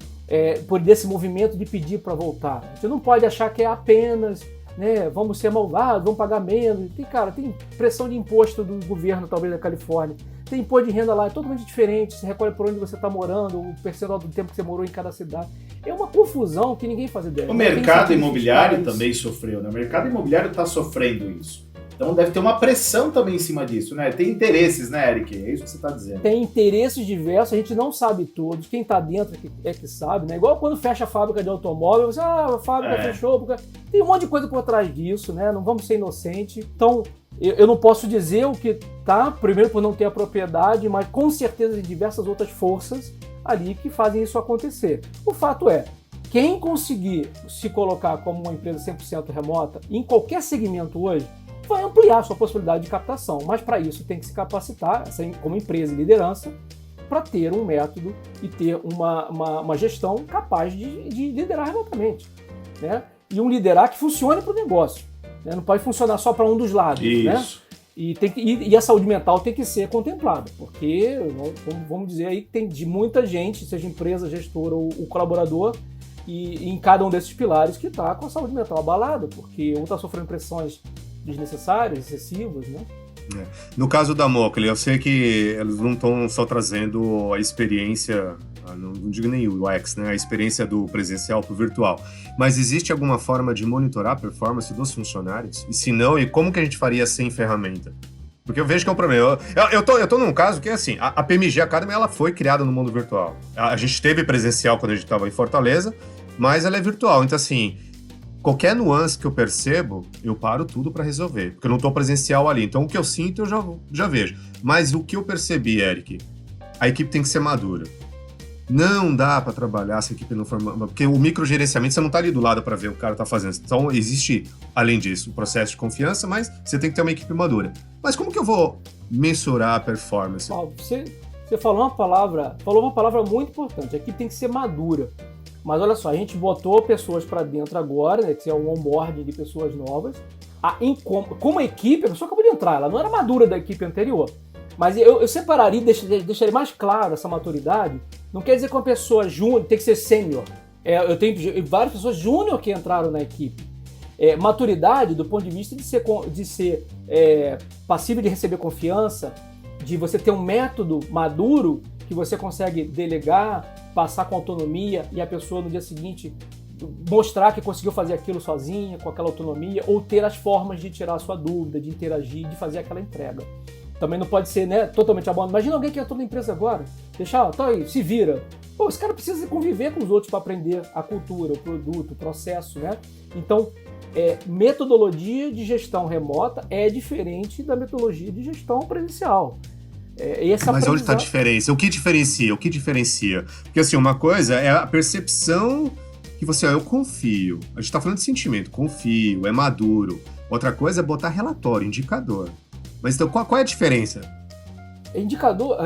Por desse movimento de pedir para voltar. A gente não pode achar que é apenas, né, vamos ser malvados, vamos pagar menos. Tem pressão de imposto do governo, talvez, da Califórnia. Tem imposto de renda lá, é totalmente diferente. Você recolhe por onde você está morando, o percentual do tempo que você morou em cada cidade. É uma confusão que ninguém faz ideia. O mercado imobiliário também sofreu, né? O mercado imobiliário está sofrendo isso. Então deve ter uma pressão também em cima disso, né? Tem interesses, né, Eric? É isso que você está dizendo. Tem interesses diversos, a gente não sabe todos. Quem está dentro é que sabe, né? Igual quando fecha a fábrica de automóvel, você, a fábrica fechou. Porque... Tem um monte de coisa por trás disso, né? Não vamos ser inocentes. Então, eu não posso dizer o que tá, primeiro por não ter a propriedade, mas com certeza tem diversas outras forças ali que fazem isso acontecer. O fato é, quem conseguir se colocar como uma empresa 100% remota, em qualquer segmento hoje, vai ampliar a sua possibilidade de captação, mas para isso tem que se capacitar, como empresa e liderança, para ter um método e ter uma gestão capaz de liderar remotamente, né? E um liderar que funcione para o negócio, né? Não pode funcionar só para um dos lados, né? E a saúde mental tem que ser contemplada, porque, vamos dizer aí, que tem de muita gente, seja empresa, gestora ou o colaborador, e em cada um desses pilares que está com a saúde mental abalada, porque um está sofrendo pressões desnecessárias, excessivas, né? No caso da Mockler, eu sei que eles não estão só trazendo a experiência, não digo nem o UX, né? A experiência do presencial para o virtual, mas existe alguma forma de monitorar a performance dos funcionários? E se não, e como que a gente faria sem ferramenta? Porque eu vejo que é um problema. Eu tô num caso que, assim, a PMG Academy, ela foi criada no mundo virtual. A gente teve presencial quando a gente estava em Fortaleza, mas ela é virtual. Então, assim, qualquer nuance que eu percebo, eu paro tudo para resolver. Porque eu não tô presencial ali. Então, o que eu sinto, eu já vejo. Mas o que eu percebi, Eric, a equipe tem que ser madura. Não dá para trabalhar se a equipe não for... Porque o microgerenciamento, você não tá ali do lado para ver o que o cara tá fazendo. Então, existe, além disso, o processo de confiança, mas você tem que ter uma equipe madura. Mas como que eu vou mensurar a performance? Você falou uma palavra muito importante. A equipe tem que ser madura. Mas olha só, a gente botou pessoas para dentro agora, né, que é um onboarding de pessoas novas. Como a equipe, a pessoa acabou de entrar, ela não era madura da equipe anterior. Mas eu separaria, deixaria mais claro essa maturidade. Não quer dizer que uma pessoa júnior tem que ser sênior. Eu tenho várias pessoas júnior que entraram na equipe. Maturidade do ponto de vista de ser passível de receber confiança, de você ter um método maduro que você consegue delegar, passar com autonomia e a pessoa no dia seguinte mostrar que conseguiu fazer aquilo sozinha, com aquela autonomia, ou ter as formas de tirar a sua dúvida, de interagir, de fazer aquela entrega. Também não pode ser, né, totalmente abandonado. Imagina alguém que entrou na empresa agora, tá aí, se vira. Pô, esse cara precisa conviver com os outros para aprender a cultura, o produto, o processo, né? Então, metodologia de gestão remota é diferente da metodologia de gestão presencial. Mas onde está a diferença? O que diferencia? Porque, assim, uma coisa é a percepção que você, eu confio. A gente está falando de sentimento, confio, é maduro. Outra coisa é botar relatório, indicador. Mas então, qual é a diferença? Indicador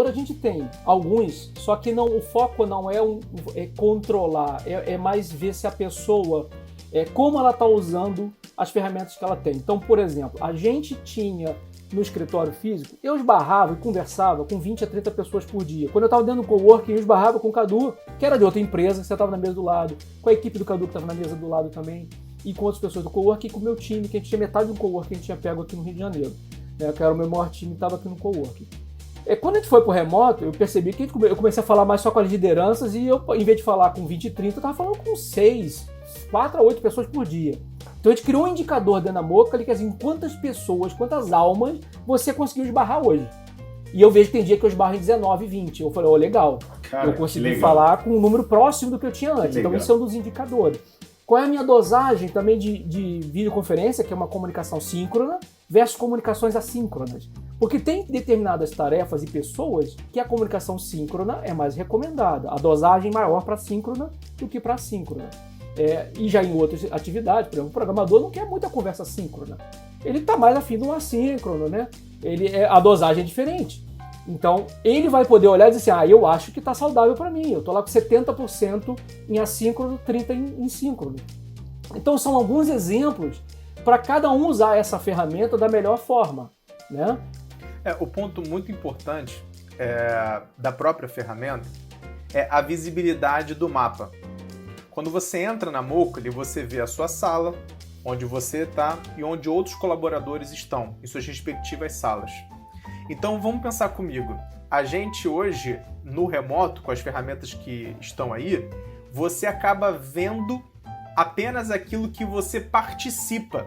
a gente tem alguns, só que o foco não é controlar, é mais ver se a pessoa, como ela está usando as ferramentas que ela tem. Então, por exemplo, a gente tinha no escritório físico, eu esbarrava e conversava com 20 a 30 pessoas por dia. Quando eu estava dentro do coworking, eu esbarrava com o Cadu, que era de outra empresa, que você estava na mesa do lado, com a equipe do Cadu, que estava na mesa do lado também, e com outras pessoas do coworking, e com o meu time, que a gente tinha metade do coworking que a gente tinha pego aqui no Rio de Janeiro. Que era o meu maior time, estava aqui no coworking. Quando a gente foi pro remoto, eu percebi que eu comecei a falar mais só com as lideranças e eu, em vez de falar com 20 e 30, eu estava falando com 4 a 8 pessoas por dia. Então a gente criou um indicador dentro da Moca, que é assim, quantas pessoas, quantas almas você conseguiu esbarrar hoje. E eu vejo que tem dia que eu esbarro em 19, 20. Eu falei, legal. Cara, eu consegui falar com um número próximo do que eu tinha antes. Então isso é um dos indicadores. Qual é a minha dosagem também de videoconferência, que é uma comunicação síncrona, versus comunicações assíncronas? Porque tem determinadas tarefas e pessoas que a comunicação síncrona é mais recomendada. A dosagem maior para síncrona do que para assíncrona. E já em outras atividades, por exemplo, o programador não quer muita conversa síncrona. Ele está mais afim de um assíncrono, né? A dosagem é diferente. Então, ele vai poder olhar e dizer assim, eu acho que está saudável para mim. Eu estou lá com 70% em assíncrono, 30% em síncrono. Então, são alguns exemplos para cada um usar essa ferramenta da melhor forma, né? O ponto muito importante da própria ferramenta é a visibilidade do mapa. Quando você entra na Moca, você vê a sua sala, onde você está e onde outros colaboradores estão, em suas respectivas salas. Então vamos pensar comigo. A gente hoje, no remoto, com as ferramentas que estão aí, você acaba vendo apenas aquilo que você participa.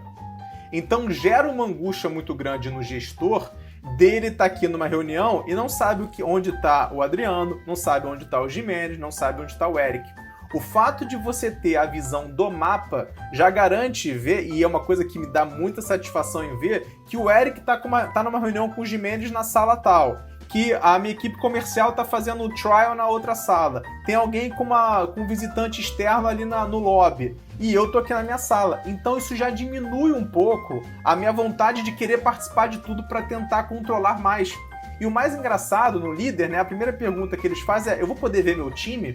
Então gera uma angústia muito grande no gestor dele estar aqui numa reunião e não sabe onde está o Adriano, não sabe onde está o Gimenez, não sabe onde está o Eric. O fato de você ter a visão do mapa já garante ver, e é uma coisa que me dá muita satisfação em ver, que o Eric tá numa reunião com o Gimenez na sala tal, que a minha equipe comercial tá fazendo o trial na outra sala, tem alguém com um visitante externo ali no lobby, e eu tô aqui na minha sala. Então isso já diminui um pouco a minha vontade de querer participar de tudo para tentar controlar mais. E o mais engraçado no líder, né, a primeira pergunta que eles fazem é: eu vou poder ver meu time?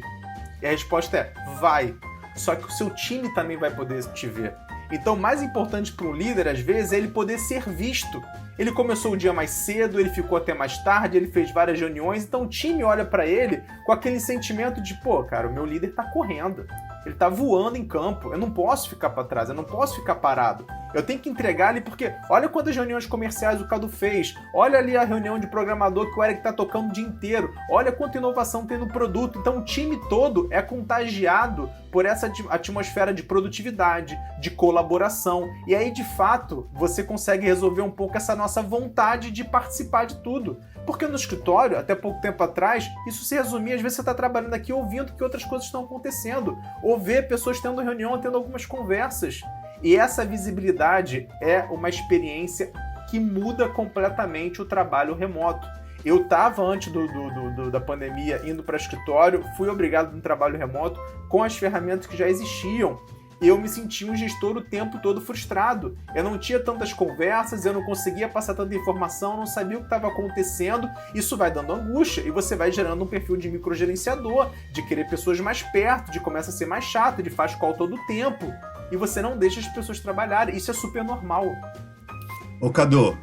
E a resposta é: vai. Só que o seu time também vai poder te ver. Então, o mais importante para um líder, às vezes, é ele poder ser visto. Ele começou o dia mais cedo, ele ficou até mais tarde, ele fez várias reuniões, então o time olha para ele com aquele sentimento de, cara, o meu líder tá correndo. Ele tá voando em campo. Eu não posso ficar para trás, eu não posso ficar parado. Eu tenho que entregar ali, porque olha quantas reuniões comerciais o Cadu fez. Olha ali a reunião de programador que o Eric tá tocando o dia inteiro. Olha quanta inovação tem no produto. Então o time todo é contagiado por essa atmosfera de produtividade, de colaboração. E aí, de fato, você consegue resolver um pouco essa nossa vontade de participar de tudo. Porque no escritório, até pouco tempo atrás, isso se resumia, às vezes você está trabalhando aqui ouvindo que outras coisas estão acontecendo. Ou ver pessoas tendo reunião, tendo algumas conversas. E essa visibilidade é uma experiência que muda completamente o trabalho remoto. Eu estava, antes da pandemia, indo para escritório, fui obrigado no trabalho remoto com as ferramentas que já existiam. Eu me sentia um gestor o tempo todo frustrado. Eu não tinha tantas conversas, eu não conseguia passar tanta informação, eu não sabia o que estava acontecendo. Isso vai dando angústia e você vai gerando um perfil de microgerenciador, de querer pessoas mais perto, de começa a ser mais chato, de faz call todo o tempo. E você não deixa as pessoas trabalharem. Isso é super normal. Ô Cadu,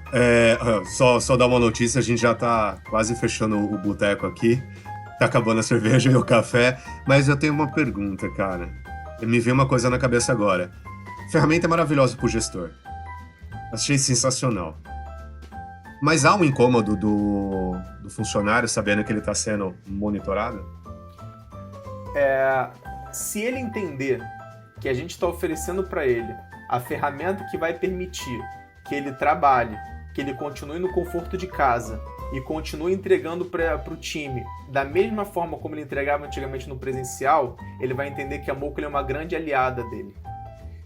só dar uma notícia, a gente já tá quase fechando o boteco aqui. Tá acabando a cerveja e o café, mas eu tenho uma pergunta, cara. Me veio uma coisa na cabeça agora. Ferramenta maravilhosa pro gestor. Achei sensacional. Mas há um incômodo do funcionário sabendo que ele está sendo monitorado? Se ele entender que a gente está oferecendo para ele a ferramenta que vai permitir que ele trabalhe, que ele continue no conforto de casa e continue entregando para o time da mesma forma como ele entregava antigamente no presencial, ele vai entender que a Mocha é uma grande aliada dele.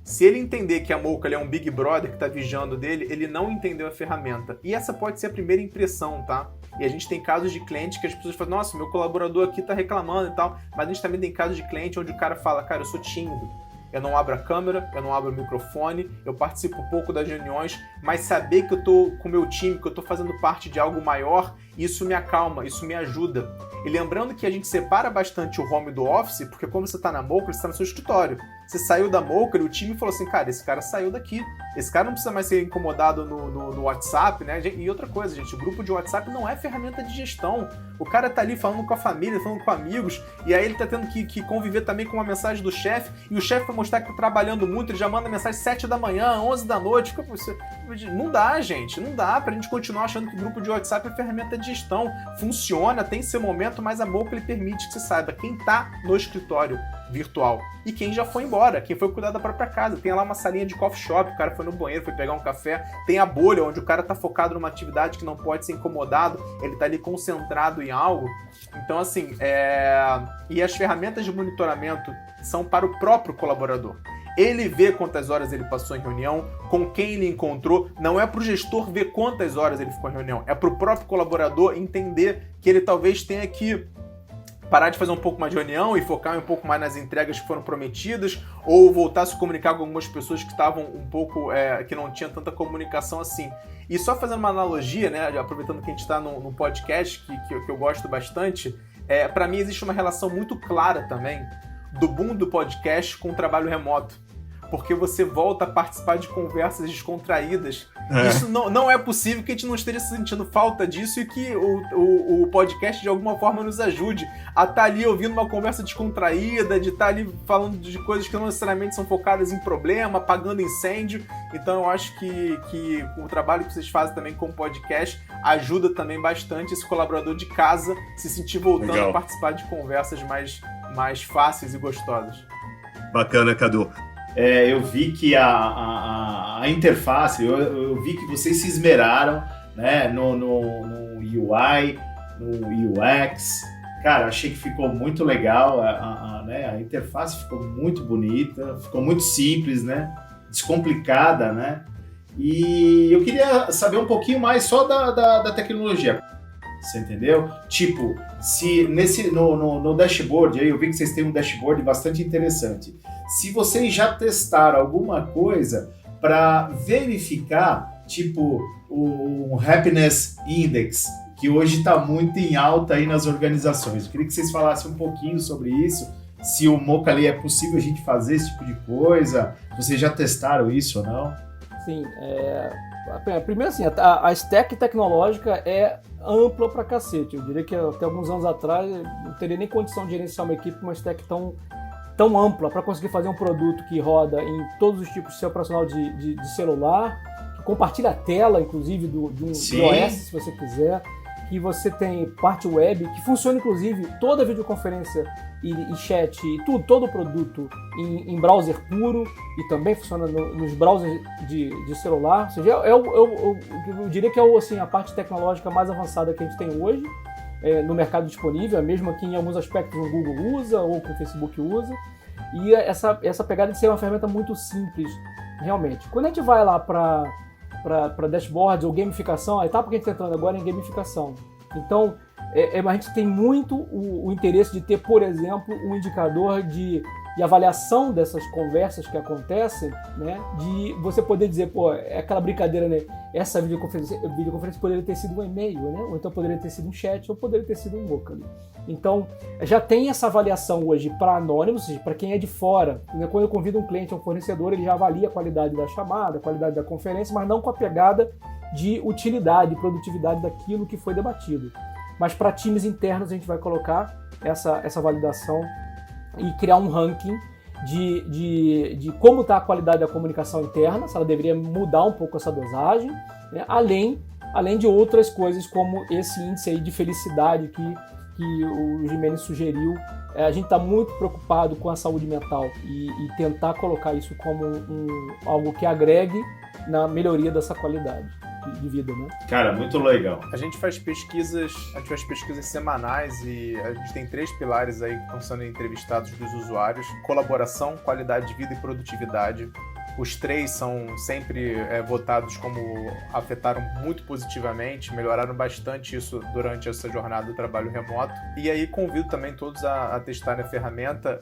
Se ele entender que a Mocha é um Big Brother que está vigiando dele, ele não entendeu a ferramenta. E essa pode ser a primeira impressão, tá? E a gente tem casos de clientes que as pessoas falam, nossa, meu colaborador aqui está reclamando e tal, mas a gente também tem casos de cliente onde o cara fala, cara, eu sou tímido. Eu não abro a câmera, eu não abro o microfone, eu participo pouco das reuniões, mas saber que eu tô com o meu time, que eu tô fazendo parte de algo maior, isso me acalma, isso me ajuda. E lembrando que a gente separa bastante o home do office, porque quando você tá na Mocha, você tá no seu escritório. Você saiu da Mocha e o time falou assim, cara, esse cara saiu daqui. Esse cara não precisa mais ser incomodado no WhatsApp, né? E outra coisa, gente, o grupo de WhatsApp não é ferramenta de gestão. O cara tá ali falando com a família, falando com amigos, e aí ele tá tendo que conviver também com uma mensagem do chefe, e o chefe vai mostrar que tá trabalhando muito, ele já manda mensagem 7 da manhã, 11 da noite. Não dá, gente, não dá pra gente continuar achando que o grupo de WhatsApp é ferramenta de gestão. Funciona, tem seu momento, mas a Mocha ele permite que você saiba quem tá no escritório virtual e quem já foi embora, quem foi cuidar da própria casa. Tem lá uma salinha de coffee shop, o cara foi no banheiro, foi pegar um café, tem a bolha onde o cara tá focado numa atividade que não pode ser incomodado, ele tá ali concentrado em algo. Então assim, e as ferramentas de monitoramento são para o próprio colaborador. Ele vê quantas horas ele passou em reunião, com quem ele encontrou. Não é para o gestor ver quantas horas ele ficou em reunião, é para o próprio colaborador entender que ele talvez tenha que parar de fazer um pouco mais de reunião e focar um pouco mais nas entregas que foram prometidas, ou voltar a se comunicar com algumas pessoas que estavam um pouco, que não tinham tanta comunicação assim. E só fazendo uma analogia, né, aproveitando que a gente está num podcast que eu gosto bastante, para mim existe uma relação muito clara também do boom do podcast com o trabalho remoto. Porque você volta a participar de conversas descontraídas. Isso não é possível que a gente não esteja sentindo falta disso e que o podcast de alguma forma nos ajude a estar ali ouvindo uma conversa descontraída, de estar ali falando de coisas que não necessariamente são focadas em problema, apagando incêndio. Então eu acho que o trabalho que vocês fazem também com o podcast ajuda também bastante esse colaborador de casa se sentir voltando Legal. A participar de conversas mais fáceis e gostosas. Bacana, Cadu. Eu vi que a interface, eu vi que vocês se esmeraram, né, no UI, no UX. Cara, achei que ficou muito legal, a interface ficou muito bonita, ficou muito simples, né, descomplicada, né, e eu queria saber um pouquinho mais só da tecnologia. Você entendeu? Tipo, se no dashboard, aí eu vi que vocês têm um dashboard bastante interessante. Se vocês já testaram alguma coisa para verificar, tipo, o Happiness Index, que hoje está muito em alta aí nas organizações. Eu queria que vocês falassem um pouquinho sobre isso, se o Mocha ali é possível a gente fazer esse tipo de coisa, vocês já testaram isso ou não? Sim, primeiro assim, a stack tecnológica é ampla pra cacete. Eu diria que até alguns anos atrás eu não teria nem condição de gerenciar uma equipe com uma stack tão ampla para conseguir fazer um produto que roda em todos os tipos de sistema operacional de celular, que compartilha a tela, inclusive, do iOS, se você quiser, que você tem parte web, que funciona, inclusive, toda a videoconferência e chat e tudo, todo o produto em browser puro e também funciona nos browsers de celular. Ou seja, eu diria que é assim, a parte tecnológica mais avançada que a gente tem hoje no mercado disponível, mesmo que em alguns aspectos o Google usa ou que o Facebook usa. E essa pegada de ser uma ferramenta muito simples, realmente. Quando a gente vai lá para dashboards ou gamificação, a etapa que a gente está entrando agora é em gamificação. Então, a gente tem muito o interesse de ter, por exemplo, um indicador de avaliação dessas conversas que acontecem, né? De você poder dizer, pô, é aquela brincadeira, né? Essa videoconferência poderia ter sido um e-mail, né? Ou então poderia ter sido um chat, ou poderia ter sido um Mocha. Então, já tem essa avaliação hoje para anônimos, ou seja, para quem é de fora. Quando eu convido um cliente ou um fornecedor, ele já avalia a qualidade da chamada, a qualidade da conferência, mas não com a pegada de utilidade, produtividade daquilo que foi debatido. Mas para times internos a gente vai colocar essa validação e criar um ranking de como está a qualidade da comunicação interna, se ela deveria mudar um pouco essa dosagem, né? além de outras coisas como esse índice aí de felicidade que o Gimenez sugeriu. A gente está muito preocupado com a saúde mental e tentar colocar isso como algo que agregue na melhoria dessa qualidade de vida, né? Cara, muito legal. A gente faz pesquisas semanais e a gente tem 3 pilares aí que estão sendo entrevistados dos usuários: colaboração, qualidade de vida e produtividade. Os 3 são sempre votados como afetaram muito positivamente, melhoraram bastante isso durante essa jornada do trabalho remoto. E aí convido também todos a testarem a ferramenta.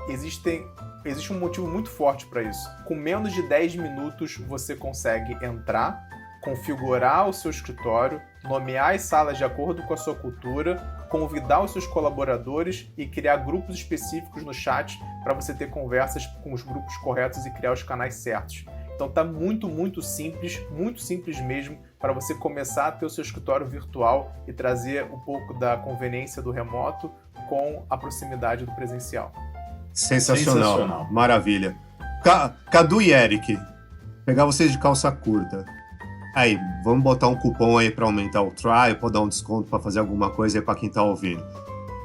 Existe um motivo muito forte para isso. Com menos de 10 minutos você consegue entrar, configurar o seu escritório, nomear as salas de acordo com a sua cultura, convidar os seus colaboradores e criar grupos específicos no chat para você ter conversas com os grupos corretos e criar os canais certos. Então tá muito simples mesmo para você começar a ter o seu escritório virtual e trazer um pouco da conveniência do remoto com a proximidade do presencial. Sensacional. Maravilha. Cadu e Eric, pegar vocês de calça curta. Aí, vamos botar um cupom aí para aumentar o trial, para dar um desconto, para fazer alguma coisa aí para quem tá ouvindo.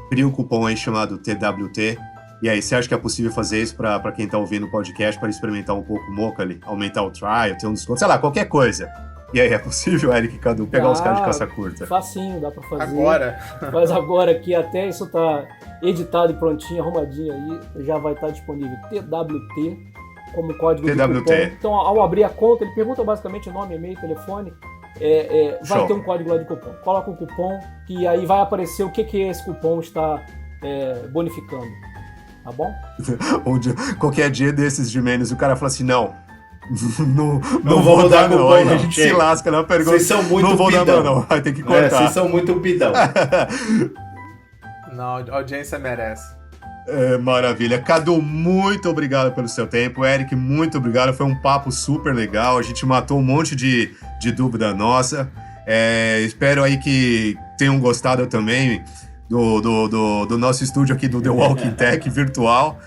Cria um cupom aí chamado TWT. E aí, você acha que é possível fazer isso para quem tá ouvindo o podcast, para experimentar um pouco o Mocha ali, aumentar o trial, ter um desconto, sei lá, qualquer coisa. E aí, é possível, Eric e Cadu, pegar os caras de calça curta? Facinho, dá para fazer. Agora. Mas agora que até isso tá editado e prontinho, arrumadinho aí, já vai estar disponível TWT como código de cupom. Então, ao abrir a conta, ele pergunta basicamente o nome, e-mail, telefone, vai ter um código lá de cupom. Coloca o cupom, que aí vai aparecer o que esse cupom está bonificando. Tá bom? Qualquer dia desses de menos, o cara fala assim, não vou dar não. Aí a gente se lasca na pergunta. Vocês são muito não vou pidão. dar não, vai ter que cortar. Vocês são muito pidão. Não, a audiência merece. Maravilha. Cadu, muito obrigado pelo seu tempo. Eric, muito obrigado. Foi um papo super legal. A gente matou um monte de dúvida nossa. Espero aí que tenham gostado também do nosso estúdio aqui do The Walking Tech virtual.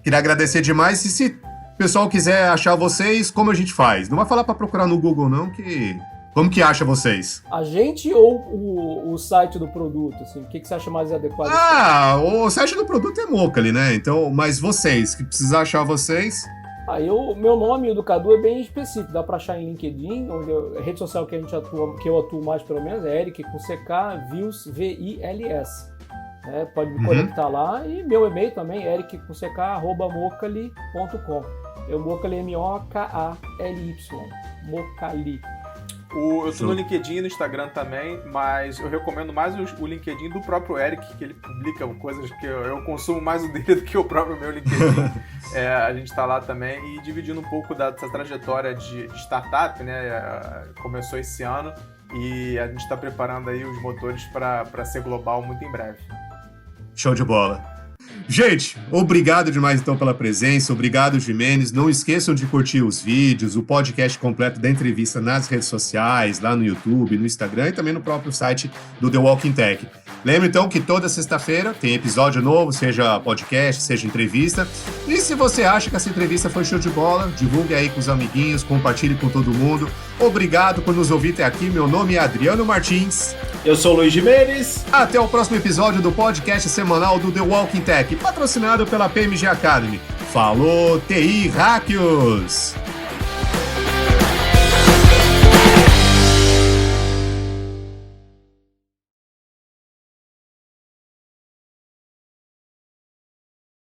Queria agradecer demais. E se o pessoal quiser achar vocês, como a gente faz? Não vai falar para procurar no Google, não, que... Como que acha vocês? A gente ou o site do produto? Assim, o que você acha mais adequado? O site do produto é Mocha ali, né? Então, mas vocês, que precisar achar vocês... Meu nome e o do Cadu é bem específico. Dá pra achar em LinkedIn, onde a rede social que que eu atuo mais, pelo menos, é Eric com CK Vils, VILS. Pode me conectar lá. E meu e-mail também, eric.mochali.com. É o Mochali, M-O-K-A-L-Y. Mochali. Eu tô no LinkedIn e no Instagram também, mas eu recomendo mais o LinkedIn do próprio Eric, que ele publica coisas que eu consumo mais o dele do que o próprio meu LinkedIn. A gente tá lá também e dividindo um pouco dessa trajetória de startup, né? Começou esse ano e a gente tá preparando aí os motores para ser global muito em breve. Show de bola. Gente, obrigado demais então pela presença, obrigado Gimenez, não esqueçam de curtir os vídeos, o podcast completo da entrevista nas redes sociais, lá no YouTube, no Instagram e também no próprio site do The Walking Tech. Lembre então que toda sexta-feira tem episódio novo, seja podcast, seja entrevista. E se você acha que essa entrevista foi show de bola, divulgue aí com os amiguinhos, compartilhe com todo mundo. Obrigado por nos ouvir até aqui. Meu nome é Adriano Martins. Eu sou o Luiz Gimenez. Até o próximo episódio do podcast semanal do The Walking Tech, patrocinado pela PMG Academy. Falou, TI Hackers!